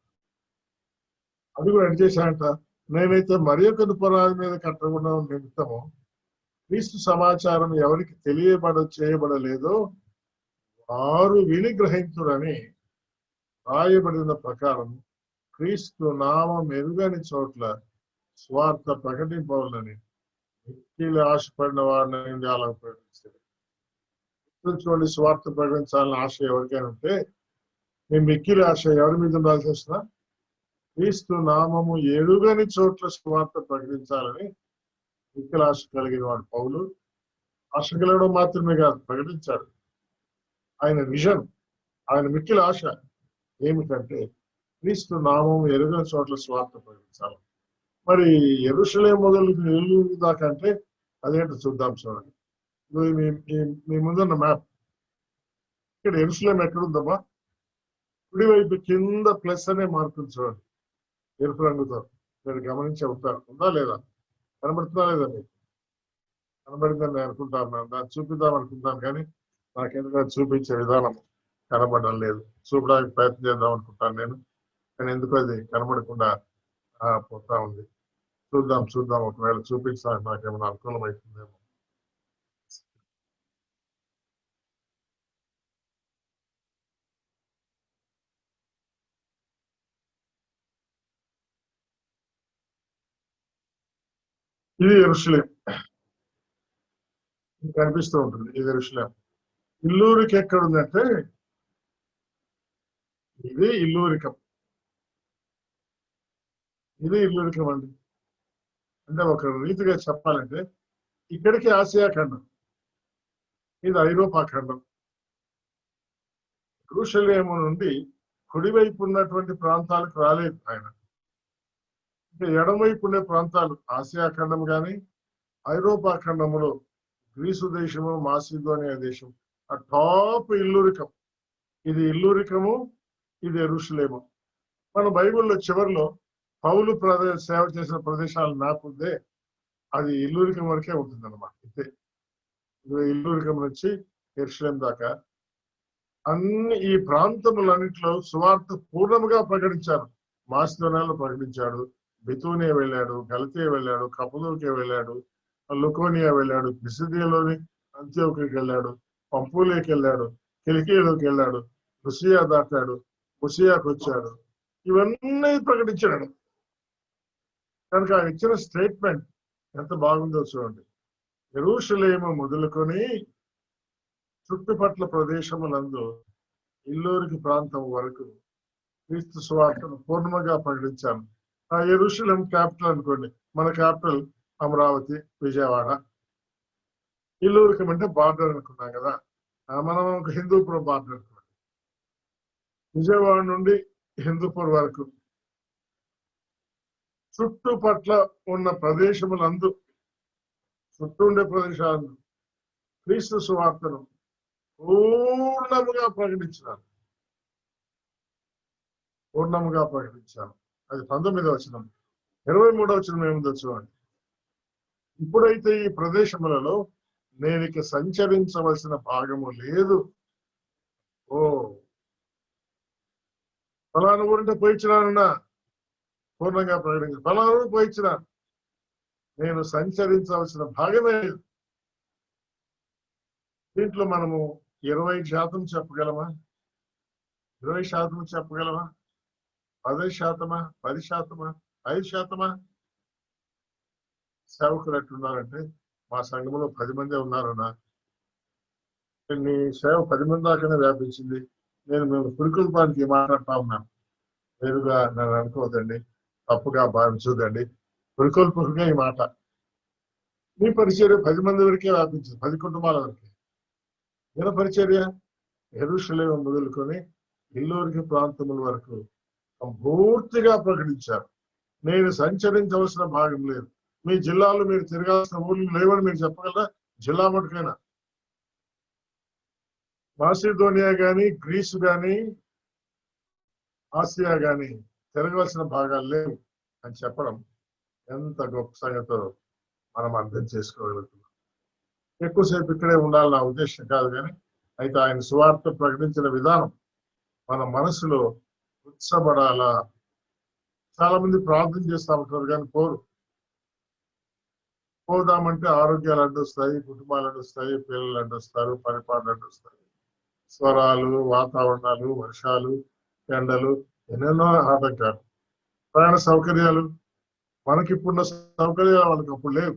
అది కూడా ఎడ్ చేశానంట. నేనైతే మరి ఒకరి పునాది మీద కట్టకుండా నిమిత్తము క్రీస్తు సమాచారం ఎవరికి చేయబడలేదో వారు విని గ్రహించురని రాయబడిన ప్రకారం క్రీస్తు నామం ఎరుగని చోట్ల స్వార్థ ప్రకటింపవాలని మిక్కిలి ఆశపడిన వారిని అలా ప్రకటించారు. చూడండి, స్వార్థ ప్రకటించాలని ఆశ ఎవరికైనా ఉంటే మీ మిక్కిలి ఆశ ఎవరి మీద ఉండాల్సి వస్తున్నా? క్రీస్తు నామము ఎరుగని చోట్ల స్వార్థ ప్రకటించాలని మిక్కిలి ఆశ కలిగిన వాడు పౌలు. ఆశ కలగడం మాత్రమే కాదు, ప్రకటించాడు. ఆయన విజన్, ఆయన మిక్కిలి ఆశ ఏమిటంటే క్రీస్తు నామం ఎరుగని చోట్ల స్వార్థ ప్రకటించాలి. మరి యెరూషలేము మొదలు ఏలూరు దాకా అంటే అదేంటో చూద్దాం. చూడండి, మీ ముందున్న మ్యాప్. ఇక్కడ యెరూషలేము ఎక్కడుందమ్మా? కుడివైపు కింద ప్లస్ అనే మార్కులు చూడండి, ఎరుపు రంగుతో. మీరు గమనించే ఉంటారు, ఉందా లేదా? కనబడుతుందా లేదా? మీకు కనబడిందని నేను అనుకుంటాను. దాన్ని చూపిద్దాం అనుకుంటాను, కానీ నాకెందుకు చూపించే విధానం కనబడడం లేదు. చూపడానికి ప్రయత్నం చేద్దాం అనుకుంటాను నేను, కానీ ఎందుకు అది కనబడకుండా పోతా ఉంది. చూద్దాం ఒకవేళ చూపించడానికి నాకేమైనా అనుకూలం అవుతుందేమో. ఇది యెరూషలేం కనిపిస్తూ ఉంటుంది. ఇది యెరూషలేం. ఇల్లూరికి ఎక్కడ ఉందంటే ఇది ఇల్లూరికం. ఇది ఇల్లూరికం అండి. అంటే ఒక రీతిగా చెప్పాలంటే ఇక్కడికి ఆసియా ఖండం, ఇది ఐరోపా ఖండం. యెరూషలేము నుండి కుడివైపు ఉన్నటువంటి ప్రాంతాలకు రాలేదు ఆయన. ఇంకా ఎడమవైపు ఉండే ప్రాంతాలు ఆసియా ఖండం కానీ ఐరోపా ఖండములో గ్రీసు దేశము, మాసిదోనియా దేశం, ఆ టాప్ ఇల్లూరికం. ఇది ఇల్లూరికము, ఇది యెరూషలేము. మన బైబిల్లో చివరిలో పౌలు సేవ చేసిన ప్రదేశాల మ్యాప్ ఉందే, అది ఇల్లూరికం వరకే ఉంటుంది అన్నమాట. ఇంతే. ఇల్లూరికం నుంచి యెరూషలేం దాకా అన్ని ఈ ప్రాంతములన్నింటిలో సువార్త పూర్ణముగా ప్రకటించారు. మాసిదోనియాలో ప్రకటించాడు, బితూనియా వెళ్ళాడు, గలతీయ వెళ్ళాడు, కపదోకియా వెళ్ళాడు, లుకోనియా వెళ్ళాడు, పిసిదియాలోని అంత్యోకియాకి వెళ్ళాడు, పంపూలియాకి వెళ్ళాడు, కిలికియాలోకి వెళ్ళాడు, లుసియా దాటాడు, ముసియాకు వచ్చాడు. ఇవన్నీ ప్రకటించాడు. కనుక ఆయన ఇచ్చిన స్టేట్మెంట్ ఎంత బాగుందో చూడండి. యెరూషలేము మొదలుకొని చుట్టుపట్ల ప్రదేశములందు ఇల్లూరికి ప్రాంతం వరకు క్రీస్తు సువార్తను పూర్ణముగా ప్రకటించాను. ఆ యెరూషలేం క్యాపిటల్ అనుకోండి, మన క్యాపిటల్ అమరావతి, విజయవాడ. ఇల్లూరికం అంటే బార్డర్ అనుకున్నాం కదా, మనం ఒక హిందూపురం బార్డర్ అనుకోండి. విజయవాడ నుండి హిందూపూర్ వరకు చుట్టుపట్ల ఉన్న ప్రదేశములందు, చుట్టూ ఉండే ప్రదేశాలను క్రీస్తు సువార్తను పూర్ణముగా ప్రకటించినారు. అది 19వ వచనం. 23వ వచనం ఏముందో చూడండి. ఇప్పుడైతే ఈ ప్రదేశములలో నేను ఇక సంచరించవలసిన భాగము లేదు. ఫలానా ఊరంటే పోయిచ్చినానన్నా పూర్ణంగా ప్రకటించాను. ఫలానా ఊరు పోయిచ్చినాను, నేను సంచరించవలసిన భాగమే లేదు. దీంట్లో మనము 20% చెప్పగలమా? 20% చెప్పగలమా? 10%, 10%, 5%? సేవకులు ఎట్లున్నారంటే, మా సంఘంలో 10 మంది ఉన్నారన్నా, నీ సేవ 10 మంది దాకానే వ్యాపించింది. మేము పురికొల్పానికి మాట్లాడుతా ఉన్నాను. నేరుగా నన్ను అనుకోవద్దండి, తప్పుగా భావించదండి. పురికొల్పుగా ఈ మాట. మీ పరిచర్య 10 మంది వరకే వ్యాపించింది, 10 కుటుంబాల వరకే. జన పరిచర్య యెరూషలేము మొదలుకొని ఇల్లూరికి ప్రాంతముల వరకు పూర్తిగా ప్రకటించారు. నేను సంచరించవలసిన భాగం లేదు. మీ జిల్లాలో మీరు తిరగాల్సిన ఊర్లు లేవని మీరు చెప్పగలరా? జిల్లా మటుకైనా మాసిదోనియా కానీ, గ్రీసు కానీ, ఆసియా కానీ తిరగవలసిన భాగాలు లేవు అని చెప్పడం ఎంత గొప్ప సంగతో మనం అర్థం చేసుకోగలుగుతున్నాం. ఎక్కువసేపు ఇక్కడే ఉండాలని నా ఉద్దేశం కాదు, కానీ అయితే ఆయన సువార్త ప్రకటించిన విధానం మన మనసులో చాలా మంది ప్రార్థన చేస్తా ఉంటారు కానీ పోదామంటే ఆరోగ్యాలు అడ్డొస్తాయి, కుటుంబాలు అడ్డొస్తాయి, పిల్లలు అడ్డొస్తారు, పరిపాలన అడ్డొస్తాయి, స్వరాలు, వాతావరణాలు, వర్షాలు, ఎండలు, ఎన్నెన్నో ఆటంకాలు. ప్రయాణ సౌకర్యాలు మనకి ఇప్పుడున్న సౌకర్యాలు వాళ్ళకి అప్పుడు లేవు.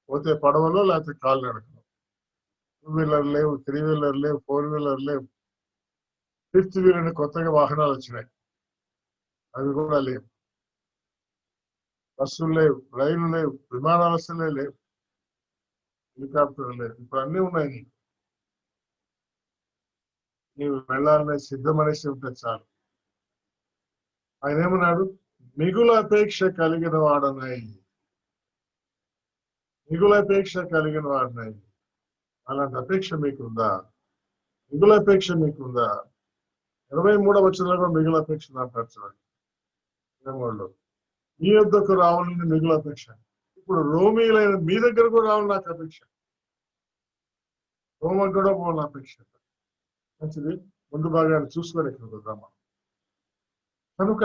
పోతే పడవలో లేకపోతే కాలినడకలో. 2 వీలర్ లేవు, 3 వీలర్ లేవు, 4 వీలర్ లేవు. 5th వీలర్ అని కొత్తగా వాహనాలు వచ్చినాయి, అవి కూడా లేవు. బస్సులు లేవు, రైళ్లు లేవు, విమానాలసలే లేవు, హెలికాప్టర్లు లేవు. ఇప్పుడు అన్నీ ఉన్నాయి. నీవు వెళ్ళాలనే సిద్ధమనేసి ఉంటే చాలు. ఆయన ఏమన్నాడు? మిగుల అపేక్ష కలిగిన వాడనై, మిగుల అపేక్ష కలిగిన వాడినై. అలాంటి అపేక్ష మీకుందా? మిగుల అపేక్ష మీకుందా? 23వ వచనంలో మిగుల అపేక్ష అంటారు చూడండి. 23లో మీ యొద్దకు రావాలని మిగుల అపేక్ష. ఇప్పుడు రోమీలైన మీ దగ్గరకు రావాలని నాకు అపేక్ష. రోమం కూడా పోవాలని అపేక్ష. మంచిది, ముందు భాగాన్ని చూసుకొని ఇక్కడ వద్దామా. కనుక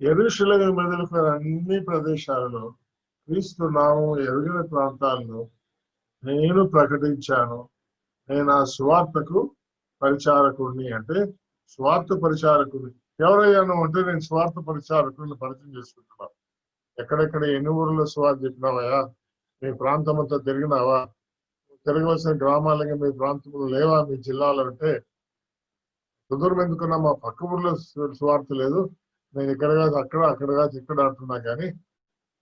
యెరూషలేము మొదలుకొని అన్ని ప్రదేశాలలో క్రీస్తు నామం ఎరుగిన ప్రాంతాల్లో నేను ప్రకటించాను. నేను ఆ సువార్తకు పరిచారకుడిని. అంటే స్వార్థ పరిచారకుడిని. ఎవరయ్యాను అంటే నేను స్వార్థ పరిచారకుడిని పరిచయం చేసుకుంటున్నాను. ఎక్కడెక్కడ ఎన్ని ఊర్లో సువార్త చెప్పినావయ్యా? మీ ప్రాంతం అంతా తిరిగినావా? తిరగవలసిన గ్రామాలకి మీ ప్రాంతంలో లేవా? మీ జిల్లాలో అంటే సుదూరం ఎందుకున్నా మా పక్క ఊర్లో సువార్త లేదు, నేను ఇక్కడ కాదు అక్కడ, అక్కడ కాదు ఇక్కడ అంటున్నా. కానీ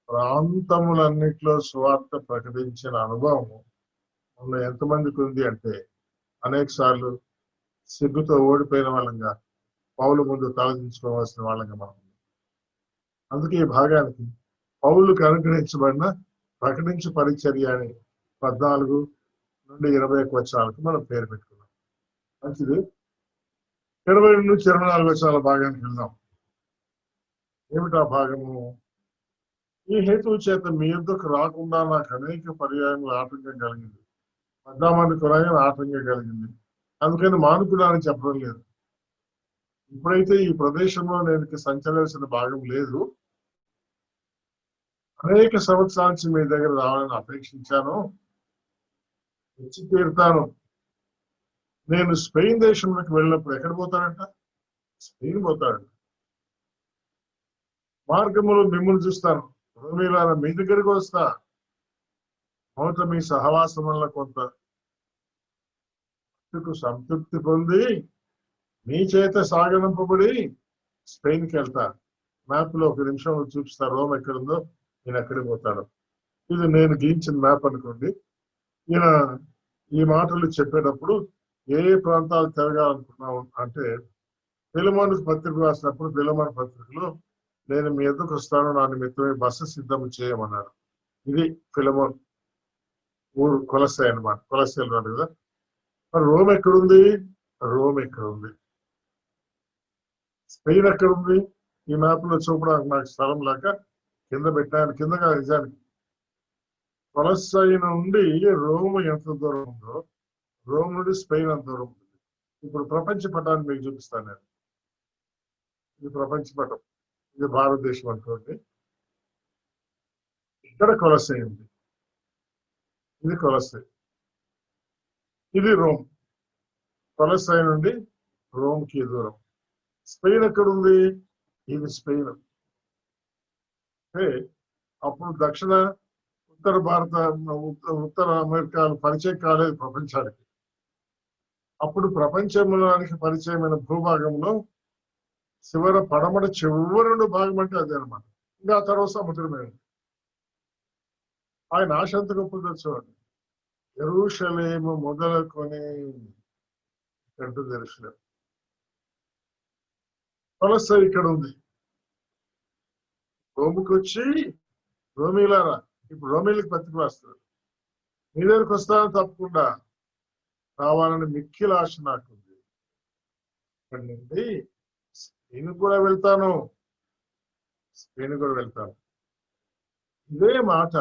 ప్రాంతములన్నిట్లో సువార్త ప్రకటించిన అనుభవం ఉన్న ఎంతమందికి ఉంది అంటే అనేక సార్లు సిగ్గుతో ఓడిపోయిన వాళ్ళంగా, పౌలు ముందు తలదించుకోవాల్సిన వాళ్ళంగా మనం. అందుకే ఈ భాగానికి పౌలుకు అనుగ్రహించబడిన ప్రకటించు పరిచర్య అని 14 నుండి 21 వచనాలకు మనం పేరు పెట్టుకున్నాం. మంచిది. 22 నుంచి 24 వచనాల భాగానికి వెళ్దాం. ఏమిటా భాగము? ఈ హేతువు చేత మీ యొద్దకు రాకుండా నాకు అనేక పర్యాయములు ఆటంకం కలిగింది. వద్దామని కొరగా ఆటంకం కలిగింది. అందుకని మానుకున్నానని చెప్పడం లేదు. ఇప్పుడైతే ఈ ప్రదేశంలో నేను సంచరించిన భాగం లేదు. అనేక సంవత్సరాల నుంచి మీ దగ్గర రావాలని అపేక్షించాను, వచ్చి తీరుతాను. నేను స్పెయిన్ దేశంలోకి వెళ్ళినప్పుడు ఎక్కడ పోతాడంట? స్పెయిన్ పోతాడంట. మార్గములో మిమ్మల్ని చూస్తాను, రోమీయులారా మీ దగ్గరికి వస్తా. మొదట మీ సహవాసం వల్ల కొంత సంతృప్తి పొంది మీ చేత సాగనంపబడి స్పెయిన్కి వెళ్తా. మ్యాప్ లో 1 నిమిషంలో చూపిస్తా రోమ్ ఎక్కడుందో, నేను ఎక్కడికి పోతాడు. ఇది నేను గీయించిన మ్యాప్ అనుకోండి. ఈయన ఈ మాటలు చెప్పేటప్పుడు ఏ ప్రాంతాలు తిరగాలనుకున్నావు అంటే, ఫిలమోనుకు పత్రిక రాసినప్పుడు ఫిలమోను పత్రికలో నేను మీ ఎదుకు వస్తాను, నా నిమిత్తమే బస్సు సిద్ధం చేయమన్నాడు. ఇది ఫిలమోన్ ఊరు కొలసే అనమాట. కొలసేలు రాడు కదా. మరి రోమ్ ఎక్కడుంది? రోమ్ ఎక్కడుంది? స్పెయిన్ ఎక్కడుంది? ఈ మ్యాప్ లో చూపడానికి నాకు స్థలం లేక కింద పెట్టాను. కిందగా నిజానికి కొలసై నుండి రోమ్ ఎంత దూరం ఉందో, రోమ్ నుండి స్పెయిన్ ఎంత దూరం ఉంటుంది. ఇప్పుడు ప్రపంచ పటాన్ని మీకు చూపిస్తాను నేను. ఇది ప్రపంచ పటం, ఇది భారతదేశం అనుకోండి. ఇక్కడ కొలసై ఉంది, ఇది కొలసై, ఇది రోమ్. కొలసై నుండి రోమ్కి దూరం. స్పెయిన్ ఎక్కడుంది? ఇది స్పెయిన్. అంటే అప్పుడు దక్షిణ ఉత్తర భారత ఉత్తర అమెరికాలు పరిచయం కాలేదు ప్రపంచానికి. అప్పుడు ప్రపంచంలోనికి పరిచయమైన భూభాగంలో పడమట చివరి భాగం అంటే అదే అనమాట. ఇంకా ఆ తర్వాత సముద్రమే. ఆయన ఆశ ఎంత గొప్పదో చూడండి. యెరూషలేము మొదలుకొని అంటూ జెరూషలేం. కొలసై ఇక్కడ ఉంది. రోముకి వచ్చి రోమీయులారా, ఇప్పుడు రోమీయులకు పత్రిక రాస్తారు, మీ దగ్గరికి వస్తానని తప్పకుండా రావాలని మిక్కిల ఆశ నాకుంది. ఇక్కడి నుండి స్పెయిన్ కూడా వెళ్తాను, స్పెయిన్ కూడా వెళ్తాను. ఇదే మాట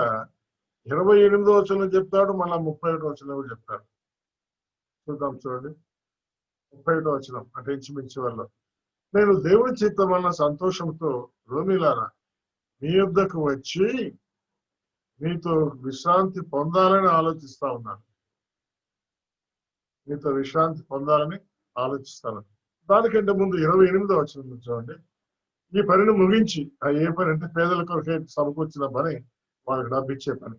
28వ వచనంలో చెప్తాడు, మళ్ళా 31వ వచనంలో చెప్తాడు. చూద్దాం చూడండి. 31వ వచనం అంటే ఇంచుమించు వల్ల, నేను దేవుని చిత్తం వల్ల సంతోషంతో రోమీయులారా మీ యొద్దకు వచ్చి మీతో విశ్రాంతి పొందాలని ఆలోచిస్తా ఉన్నాను. మీతో విశ్రాంతి పొందాలని ఆలోచిస్తాను. దానికంటే ముందు 28వ వచనం చూడండి. ఈ పనిని ముగించి, ఏ పని అంటే పేదల కొరకే సమకూర్చిన పని, వాళ్ళకి డబ్బు ఇచ్చే పని.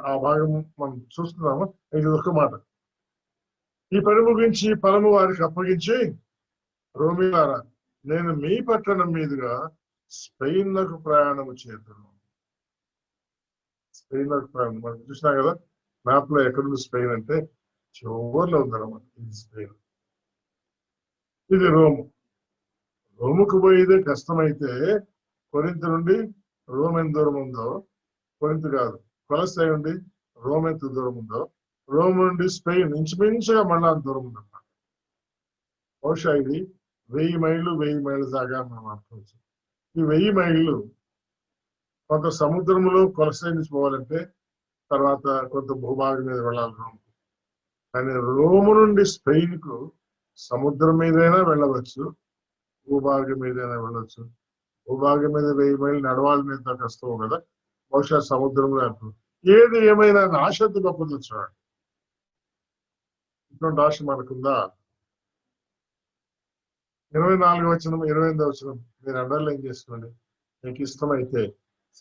ఆ భాగం మనం చూస్తున్నాము. ఇది ఒక మాట. ఈ పని ముగించి ఫలము వారికి అప్పగించి, రోమిలారా, నేను మీ పట్టణం మీదుగా స్పెయిన్లకు ప్రయాణము చేస్తున్నాను. స్పెయిన్లకు ప్రయాణం మనం చూసినా కదా మ్యాప్ లో ఎక్కడుంది స్పెయిన్ అంటే చివర్లో ఉందన్నమాట. ఇది స్పెయిన్, ఇది రోము. రోముకు పోయేదే కష్టమైతే కొరింథు నుండి రోమ్ ఎంత దూరం ఉందో, కొరింథు కాదు కొలసై నుండి రోమ్ ఎంత దూరం ఉందో, రోమ్ నుండి స్పెయిన్ ఇంచుమించుగా మళ్ళా అంత దూరం ఉందన్నమాట. బహుశా ఇది 1000 మైళ్ళు దాకా మనం అనుకోవచ్చు. ఈ 1000 మైళ్ళు కొంత సముద్రంలో కొలసై నుంచి పోవాలంటే, తర్వాత కొంత భూభాగం మీద వెళ్ళాలి రోమ్. కానీ రోము నుండి స్పెయిన్ కు సముద్రం మీదైనా వెళ్ళవచ్చు, భూభాగం మీదైనా వెళ్ళొచ్చు. భూభాగం మీద 1000 మైళ్ళు నడవాలి మీద కష్టం కదా, బహుశా సముద్రంలో అంటారు. ఏది ఏమైనా ఆశతో గొప్పది చూడండి. ఇటువంటి ఆశ మనకుందా? 24వ వచనం 28వ వచనం మీరు అండర్లైన్ చేసుకోండి. మీకు ఇష్టమైతే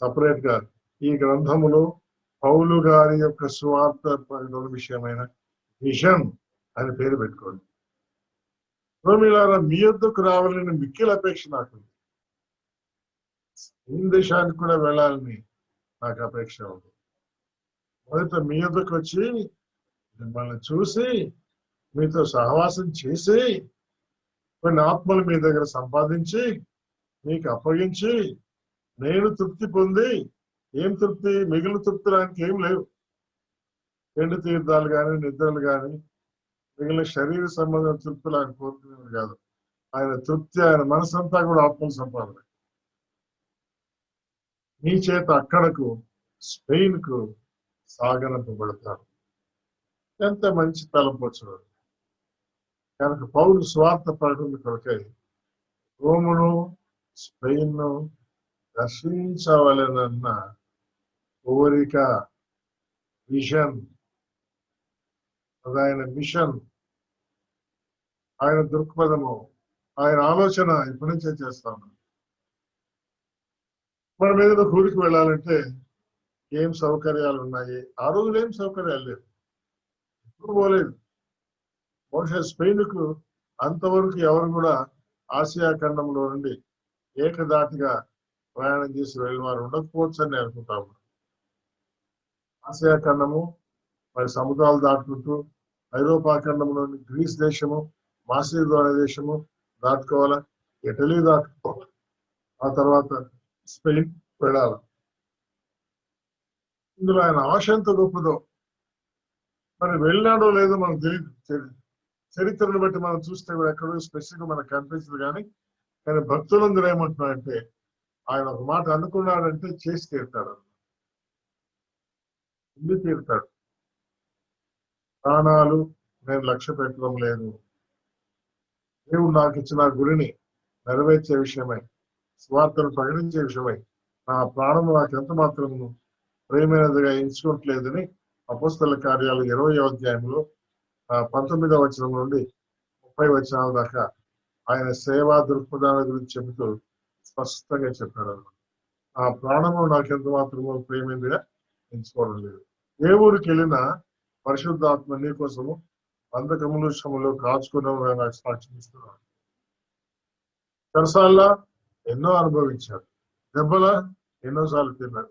సపరేట్ గా ఈ గ్రంథములో పౌలు గారి యొక్క సువార్త ప్రకటన విషయమైన విజన్ అని పేరు పెట్టుకోండి. రోమిలారా, మీ యొద్దకు రావాలని మిక్కిలి అపేక్ష నాకు. ఈ దేశానికి కూడా వెళ్ళాలని నాకు అపేక్ష ఉంది. మొదట మీ యొద్దకు వచ్చి మిమ్మల్ని చూసి మీతో సహవాసం చేసి కొన్ని ఆత్మలు మీ దగ్గర సంపాదించి మీకు అప్పగించి నేను తృప్తి పొంది, ఏం తృప్తి? మిగిలిన తృప్తిలానికి ఏం లేవు. ఎండు తీర్థాలు కానీ నిద్రలు కానీ మిగిలిన శరీర సంబంధం తృప్తులు ఆయన కోరుకునేది కాదు. ఆయన తృప్తి, ఆయన మనసంతా కూడా ఆత్మల సంపాదన. మీ చేత అక్కడకు స్పెయిన్ కు సాగనంపబడతారు. ఎంత మంచి తలంపు చూడండి. కనుక పౌలు స్వార్థ ప్రకటన కొరకై రోమును స్పెయిన్ ను దర్శించవలెనన్న కోరిక, విజన్, అది ఆయన మిషన్, ఆయన దృక్పథము, ఆయన ఆలోచన ఇప్పటి నుంచే చేస్తాను. మనం ఏదైనా ఊరికి వెళ్ళాలంటే ఏం సౌకర్యాలు ఉన్నాయి? ఆ రోజులు ఏం సౌకర్యాలు లేవు, ఎప్పుడు పోలేదు. బహుశా స్పెయిన్ కు అంతవరకు ఎవరు కూడా ఆసియా ఖండంలో నుండి ఏకదాటిగా ప్రయాణం చేసి వెళ్ళిన వారు ఉండకపోవచ్చు అని అనుకుంటాము. ఆసియా ఖండము మరి సముద్రాలు దాటుకుంటూ ఐరోపా ఖండంలోని గ్రీస్ దేశము, మాసిడోనియా దేశము దాటుకోవాలా, ఇటలీ దాటుకోవాలి, ఆ తర్వాత స్పెయిన్ వెళ్ళాలి. ఇందులో ఆయన ఆశ ఎంత గొప్పదో మరి వెళ్ళినాడో లేదో మనకు తెలియదు. చరిత్రను బట్టి మనం చూస్తే ఎక్కడో స్పెసిఫిక్ మనకు కనిపించదు. కానీ భక్తులందరూ ఏమంటున్నారంటే ఆయన ఒక మాట అనుకున్నాడంటే చేసి తీరుతాడు, ఇల్లు తీరుతాడు. ప్రాణాలు నేను లక్ష్య పెట్టడం లేదు, దేవుడు నాకు ఇచ్చిన గురిని నెరవేర్చే విషయమై, స్వార్థను ప్రకటించే విషయమై నా ప్రాణము నాకు ఎంత మాత్రము ప్రేమైనదిగా ఎంచుకోవట్లేదని అపోస్తల కార్యాలు 20వ అధ్యాయంలో 19వ వచనం నుండి 30 వచనాల దాకా ఆయన సేవా దృక్పథాల గురించి చెబుతూ స్పష్టంగా చెప్పారు. ఆ ప్రాణము నాకు ఎంత మాత్రమో ప్రేమైనదిగా ఎంచుకోవడం లేదు. ఏ ఊరికి వెళ్ళినా పరిశుద్ధాత్మ నీ కోసము బంధకములు శ్రమలు కాచుకున్న నాకు సాక్ష్యం ఇస్తున్నాడు. చెరసాల్లా ఎన్నో అనుభవించారు, దెబ్బల ఎన్నోసార్లు తిన్నారు,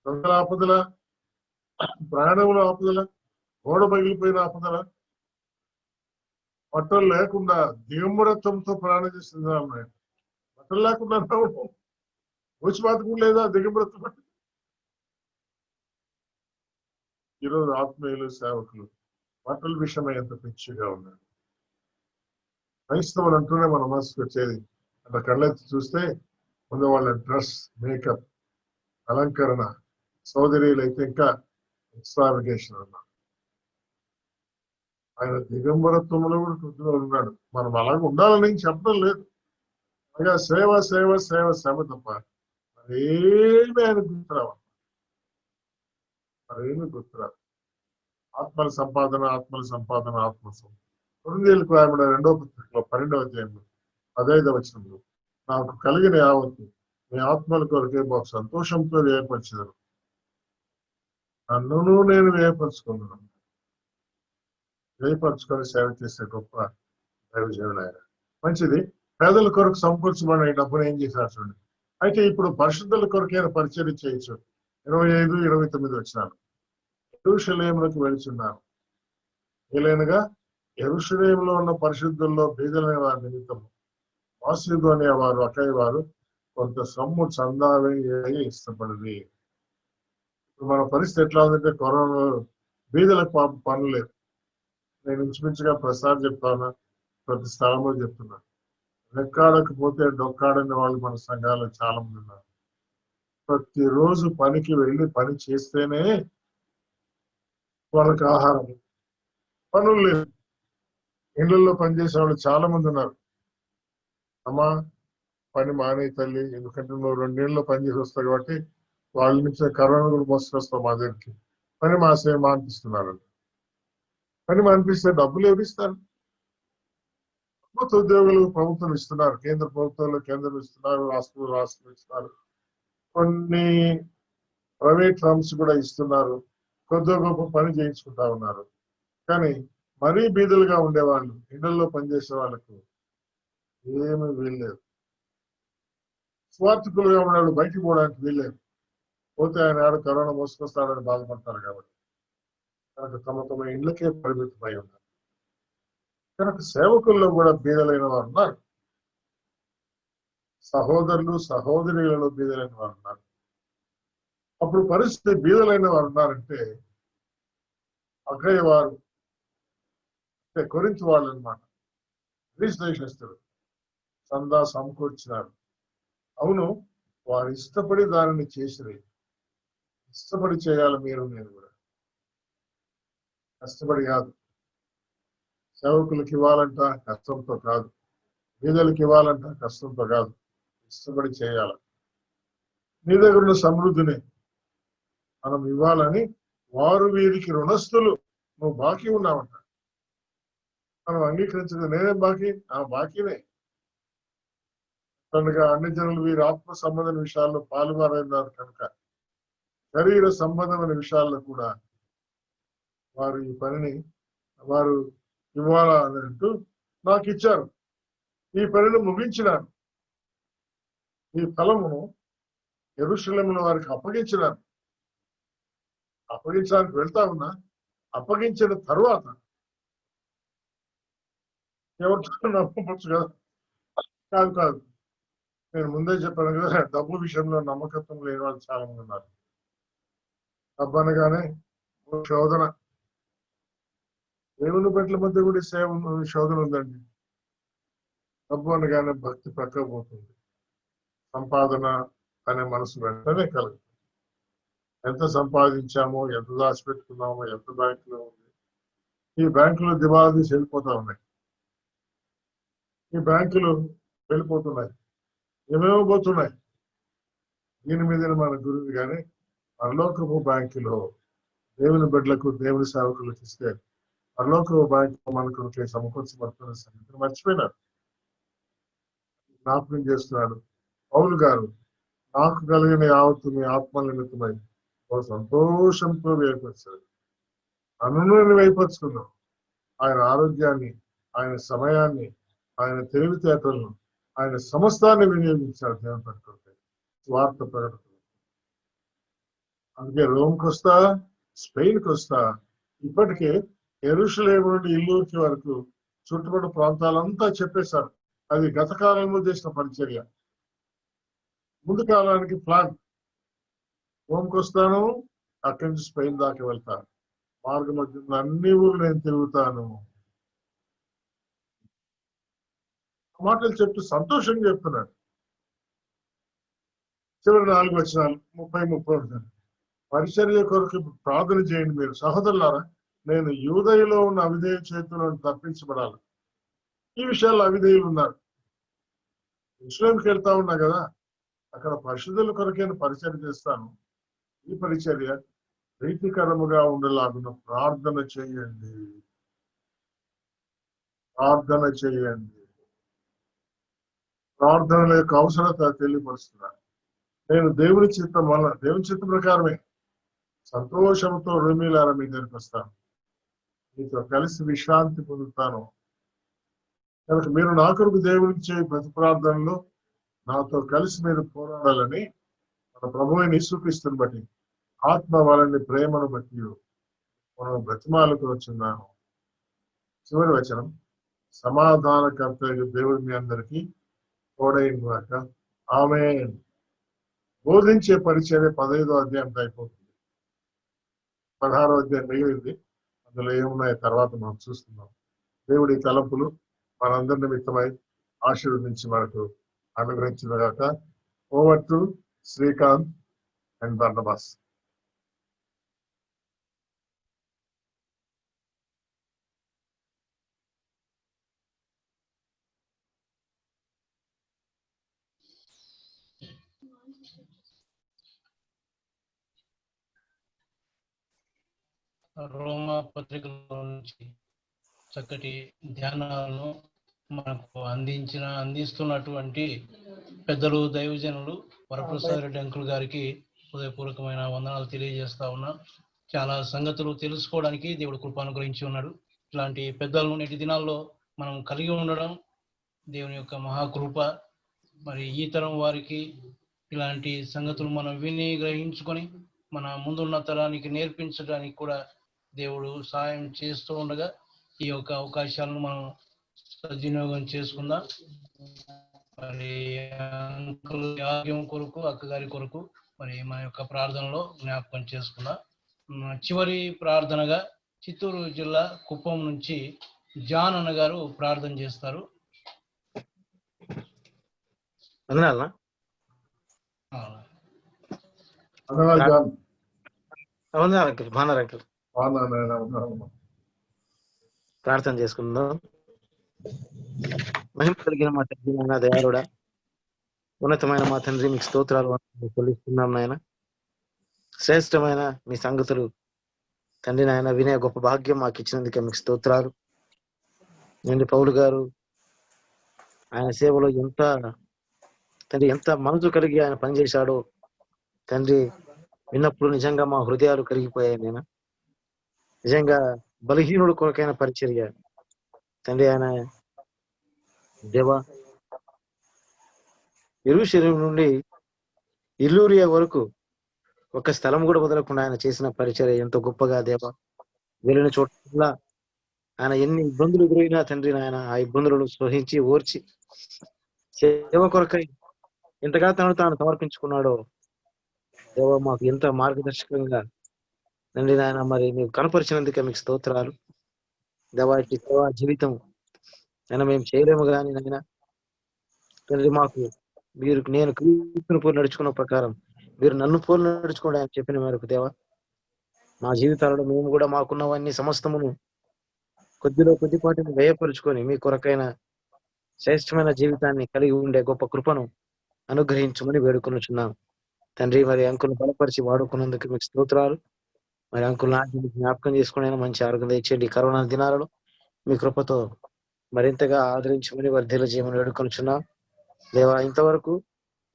దొంగల ఆపదల, ప్రయాణముల ఆపదల, గోడ పగిలిపోయిన ఆపదల, బట్టలు లేకుండా దిగంబరత్వంతో ప్రయాణం చేసింది. బట్టలు లేకుండా ఊచిపాతకు లేదా దిగంబరత్వం. ఈరోజు ఆత్మీయులు సేవకులు బట్టల విషయమై ఎంత పిచ్చిగా ఉన్నారు. క్రైస్తవులు అంటూనే మన మనసుకు వచ్చేది అంటే కళ్ళెత్తి చూస్తే ముందు వాళ్ళ డ్రెస్, మేకప్, అలంకరణ, సోదరీలు అయితే ఇంకా ఎక్స్ట్రావిగేషన్ అన్నారు. ఆయన దిగంబరత్వంలో కూడా కొద్దిగా ఉన్నాడు. మనం అలాగే ఉండాలని చెప్పడం లేదు. అలాగా సేవ సేవ సేవ సేవ తప్ప మరేమి ఆయన గుర్తురావు, మరేమి గుర్తురావు. ఆత్మల సంపాదన, ఆత్మల సంపాదన, కొరింథీయులకు రాయబడిన 2వ పత్రికలో 12వ అధ్యాయంలో 15వ వచనంలో, నాకు కలిగిన యావత్తు మీ ఆత్మల కొరకే బహు సంతోషంతో వేయపరిచేదను, నన్నును నేను వేయపరుచుకున్నాను. వేయపరుచుకొని సేవ చేసే గొప్ప దైవజనుడు ఆయన. మంచిది. పేదల కొరకు సమకూర్చబడిన డబ్బును ఏం చేశారు చూడండి. అయితే ఇప్పుడు పరిశుద్ధుల కొరకైనా పరిచయం చేయొచ్చు. 25, 29 వచనాలు. యెరూషలేములకు వెళుచున్నారు, వీలైనగా యెరూషలేములో ఉన్న పరిశుద్ధుల్లో బీదలైన వారి నిమిత్తం మాసిదోనియా వారు, అక్కయ్య వారు కొంత సొమ్ము చందా వేయ ఇష్టపడింది. ఇప్పుడు మన పరిస్థితి ఎట్లా ఉందంటే, కరోనా బీదలకు పనులు లేదు. నేను ఇంచుమించుగా ప్రసాద్ చెప్తాను, ప్రతి స్థలంలో చెప్తున్నా, రెక్కాడకపోతే డొక్కాడని వాళ్ళు మన సంఘాల్లో చాలా మంది ఉన్నారు. ప్రతిరోజు పనికి వెళ్ళి పని చేస్తేనే వాళ్ళకి ఆహారం. పనులు లేవు. ఇళ్లలో పనిచేసే వాళ్ళు చాలా మంది ఉన్నారు. అమ్మా పని మానే తల్లి, ఎందుకంటే నువ్వు 2 నెలల్లో పనిచేసి వస్తావు కాబట్టి వాళ్ళ నుంచి కరోనా కూడా మోసుకొస్తావు మా దగ్గరికి. పని మానిపిస్తున్నారు. పని మానిపిస్తే డబ్బులు ఎవరు ఇస్తారు? ప్రభుత్వ ఉద్యోగులు ప్రభుత్వం ఇస్తున్నారు, కేంద్ర ప్రభుత్వంలో కేంద్రం ఇస్తున్నారు, రాష్ట్రం ఇస్తున్నారు, కొన్ని ప్రైవేట్ ఫర్మ్స్ కూడా ఇస్తున్నారు, కొద్ది గొప్ప పని చేయించుకుంటా ఉన్నారు. కానీ మరీ బీదలుగా ఉండేవాళ్ళు, ఇళ్లలో పనిచేసే వాళ్ళకు ఏమీ వీల్లేదు. స్వార్థకులుగా ఉండేవాళ్ళు బయటికి పోవడానికి వీల్లేదు. పోతే ఆయన ఆడ కరోనా మోసుకొస్తాడని బాధపడతారు కాబట్టి కనుక తమ ఇండ్లకే పరిమితమై ఉన్నారు. కనుక సేవకుల్లో కూడా బీదలైన వారు ఉన్నారు, సహోదరులు సహోదరులలో బీదలైన వారు ఉన్నారు. అప్పుడు పరిస్థితి బీదలైన వారు ఉన్నారంటే అక్కయ్య వారు అంటే కొరింథీ వాళ్ళు అనమాట, గ్రీస్ దేశస్తులు చందా సమకూర్చినారు. అవును, వారు ఇష్టపడి దానిని చేసిరి. ఇష్టపడి చేయాలి మీరు నేను కూడా, కష్టపడి కాదు. సేవకులకు ఇవ్వాలంట కష్టంతో కాదు, బీదలకు ఇవ్వాలంట కష్టంతో కాదు, ఇష్టపడి చేయాలి. నీ దగ్గర ఉన్న సమృద్ధిని మనం ఇవ్వాలని, వారు వీరికి రుణస్థులు, నువ్వు బాకీ ఉన్నావంట. మనం అంగీకరించదు. నేనేం బాకీ? బాకీనే. కనుక అన్ని జనులు వీరి ఆత్మ సంబంధమైన విషయాల్లో పాలువారైనారు కనుక శరీర సంబంధమైన విషయాల్లో కూడా వారు ఈ పనిని వారు ఇవ్వాలని అంటూ నాకు ఇచ్చారు. ఈ పనిని ముగించినారు. ఈ ఫలమును యెరూషలేములో వారికి అప్పగించినారు. అప్పగించడానికి వెళ్తా ఉన్నా, అప్పగించిన తరువాత ఎవరితో నమ్మవచ్చు కదా? కాదు. నేను ముందే చెప్పాను కదా, డబ్బు విషయంలో నమ్మకత్వం లేని వాళ్ళు చాలా మంది ఉన్నారు. డబ్బు అనగానే శోధన. దేవుని బిడ్డల మధ్య కూడా శోధన ఉందండి. డబ్బు అనగానే భక్తి ప్రక్కపోతుంది, సంపాదన అనే మనసు వెంటనే కలుగుతుంది. ఎంత సంపాదించామో, ఎంత దాచిపెట్టుకున్నామో, ఎంత బ్యాంకులో ఉంది. ఈ బ్యాంకులో దివాళీ వెళ్ళిపోతా ఉన్నాయి. ఈ బ్యాంకులు వెళ్ళిపోతున్నాయి, ఏమేమో పోతున్నాయి. దీని మీద మన గురువు కానీ పరలోకపు బ్యాంకులో దేవుని బిడ్డలకు, దేవుని సేవకులకు ఇస్తే పరలోకపు బ్యాంకు మనకు సమకూర్చబడుతున్న సంగతిని మర్చిపోయినారు. జ్ఞాపకం చేస్తున్నాడు పౌలు గారు, నాకు కలిగిన యావత్తు మీ ఆత్మ నిమిత్తమై ఓ సంతోషంతో వేయపరిచాడు. నన్ను వేయపరుచుకున్నాం. ఆయన ఆరోగ్యాన్ని, ఆయన సమయాన్ని, ఆయన తెలివితేటలను, ఆయన సమస్తాన్ని వినియోగించాడు దేవుని పట్టుకుంటే స్వార్థ ప్రకటన. అందుకే రోమ్కి వస్తా, స్పెయిన్కి వస్తా, ఇప్పటికే యెరూషలేము నుండి ఇల్లూరికి వరకు చుట్టుపక్కల ప్రాంతాలంతా చెప్పేశారు. అది గత కాలంలో చేసిన పరిచర్య. ముందు కాలానికి ప్లాన్. రోమ్కి వస్తాను, అక్కడి నుంచి స్పెయిన్ దాకా వెళ్తాను, మార్గ మధ్యంలో అన్ని ఊళ్ళు నేను తిరుగుతాను. మాటలు చెప్తూ సంతోషంగా చెప్తున్నాడు. చివరి 4 వచనాలు 30 పరిచర్య కొరకు ప్రార్థన చేయండి మీరు. సహోదరులారా, నేను యూదయలో ఉన్న అవిధేయ చేతులను తప్పించబడాలి. ఈ విషయాల్లో అవిధేయులు ఉన్నారు. ఇస్లాంకి వెళ్తా ఉన్నా కదా, ఆ అక్కడ పరిశుద్ధుల కొరకైన పరిచర్య చేస్తాను. ఈ పరిచర్య ప్రీతికరముగా ఉండేలాగున ప్రార్థన చేయండి. ప్రార్థన చేయండి. ప్రార్థనల యొక్క అవసరత తెలియపరుస్తున్నాను. నేను దేవుని చిత్తం వల్ల, దేవుని చిత్తం ప్రకారమే సంతోషంతో రూమిలారా మీ దగ్గరికి వస్తాను. మీతో కలిసి విశ్రాంతి పొందుతాను. కనుక మీరు నా కొరకు దేవునికి చేయ ప్రతి ప్రార్థనలో నాతో కలిసి మీరు పోరాడాలని మన ప్రభువుని యేసుక్రీస్తుని బట్టి, ఆత్మ వాళ్ళని ప్రేమను బట్టి మనం బ్రతిమాలకు వచ్చున్నాను. చివరి వచనం, సమాధానకర్త దేవుడు మీ అందరికీ తోడైన ఆమేన్. బోధించే పరిచర్య 15వ అధ్యాయం అయిపోతుంది. 16వ అధ్యాయం మిగిలింది. అందులో ఏమున్నాయో తర్వాత మనం చూస్తున్నాం. దేవుడి తలంపులు మనందరి నిమిత్తమై ఆశీర్వదించి మనకు అనుగ్రహించినగాక. Over to Srikanth and Barnabas. రోమా పత్రికలో నుంచి చక్కటి ధ్యానాలను మనకు అందిస్తున్నటువంటి పెద్దలు, దైవజనులు వరప్రసాద్ రెడ్డి అంకుల్ గారికి హృదయపూర్వకమైన వందనాలు తెలియజేస్తా ఉన్నా. చాలా సంగతులు తెలుసుకోవడానికి దేవుడు కృప అనుగ్రహించి ఉన్నాడు. ఇట్లాంటి పెద్దలను నేటి దినాల్లో మనం కలిగి ఉండడం దేవుని యొక్క మహాకృప. మరి ఈ తరం వారికి ఇలాంటి సంగతులు మనం విని గ్రహించుకొని మన ముందున్న తరానికి నేర్పించడానికి కూడా దేవుడు సహాయం చేస్తూ ఉండగా ఈ యొక్క అవకాశాలను మనం సద్వినియోగం చేసుకుందాం. మరి అంకుల్ ఆరోగ్యం కొరకు, అక్కగారి కొరకు మరి మన యొక్క ప్రార్థనలో జ్ఞాపకం చేసుకుందాం. చివరి ప్రార్థనగా చిత్తూరు జిల్లా కుప్పం నుంచి జాన్ అన్న గారు ప్రార్థన చేస్తారు. ప్రార్థన చేసుకుందాం. మహిమ కలిగిన మా తండ్రి, నాయన దయాళుడా, ఉన్నతమైన మా తండ్రి, మీకు స్తోత్రాలు చెల్లిస్తున్నాం నాయన. శ్రేష్టమైన మీ సంగతులు తండ్రి నాయన వినే గొప్ప భాగ్యం మాకు ఇచ్చినందుకే మీకు స్తోత్రాలు. తండ్రి పౌలు గారు ఆయన సేవలో ఎంత మనసు కలిగి ఆయన పనిచేశాడో తండ్రి విన్నప్పుడు నిజంగా మా హృదయాలు కరిగిపోయాయి. నేను నిజంగా బలహీనుడు కొరకైన పరిచర్య తండ్రి. ఆయన దేవా యెరూషలేము నుండి ఇల్లూరియా వరకు ఒక స్థలం కూడా వదలకుండా ఆయన చేసిన పరిచర్య ఎంతో గొప్పగా దేవా. వెళ్ళిన చోట్ల ఆయన ఎన్ని ఇబ్బందులు ఎదురైనా తండ్రి నాయన ఆ ఇబ్బందులను సహించి ఓర్చి సేవ కొరకై ఎంతగా తాను సమర్పించుకున్నాడో దేవా, మాకు ఎంత మార్గదర్శకంగా తండ్రి నాయన మరి మీరు కనపరిచినందుకే మీకు స్తోత్రాలు దేవా. ఇటు సేవా జీవితం అయినా మేము చేయలేము కానీ నాయన తండ్రి మాకు నేను క్రీస్తుని పోలి నడుచుకున్న ప్రకారం మీరు నన్ను పోలి నడుచుకోండి అని చెప్పిన మేరకు దేవా, మా జీవితాలలో మేము కూడా మాకున్నవన్నీ సమస్తమును కొద్దిపాటిని వ్యయపరుచుకొని మీ కొరకైన శ్రేష్టమైన జీవితాన్ని కలిగి ఉండే గొప్ప కృపను అనుగ్రహించమని వేడుకొనుచున్నాం తండ్రి. మరి అంకుల్ని బలపరిచి వాడుకున్నందుకు మీకు స్తోత్రాలు. మరి అంకుల్ నాటి జ్ఞాపకం చేసుకునే మంచి ఆరోగ్యం తెచ్చేయండి. కరోనా దినాలలో మీ కృపతో మరింతగా ఆదరించమని వర్ధిల్ల చేయమని వేడుకొనుచున్నాం దేవా. ఇంతవరకు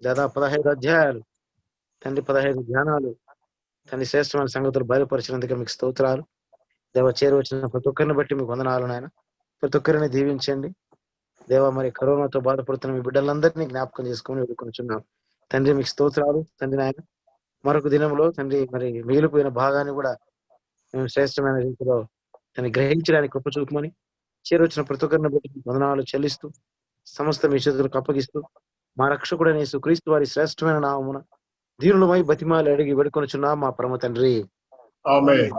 దాదాపు 15 అధ్యాయాలు తండ్రి, 15 ధ్యానాలు తండ్రి, శ్రేష్టమైన సంగతులు బయలుపరిచినందుకు మీకు స్తోత్రాలు దేవ. చేరువచ్చిన ప్రతి ఒక్కరిని బట్టి మీకు వందనాలు నాయన. ప్రతి ఒక్కరిని దీవించండి దేవా. మరి కరోనాతో బాధపడుతున్న మీ బిడ్డలందరినీ జ్ఞాపకం చేసుకుని వేడుకొనుచున్నాం తండ్రి. మీకు స్తోత్రాలు తండ్రి నాయన. మరొక దినంలో తండ్రి మరి మిగిలిపోయిన భాగాన్ని కూడా మేము శ్రేష్టమైన రీతిలో దాన్ని గ్రహించడానికి కృప చూపమని చేరొచ్చిన ప్రతి ఒక్కరిని బట్టి వందనాలు చెల్లిస్తూ సమస్త మీ చేతులకు అప్పగిస్తూ మా రక్షకుడైన యేసుక్రీస్తు వారి శ్రేష్టమైన నామమున దీనులమై బతిమాలి అడిగి వేడుకొనుచున్నాం మా పరమ తండ్రి. ఆమేన్.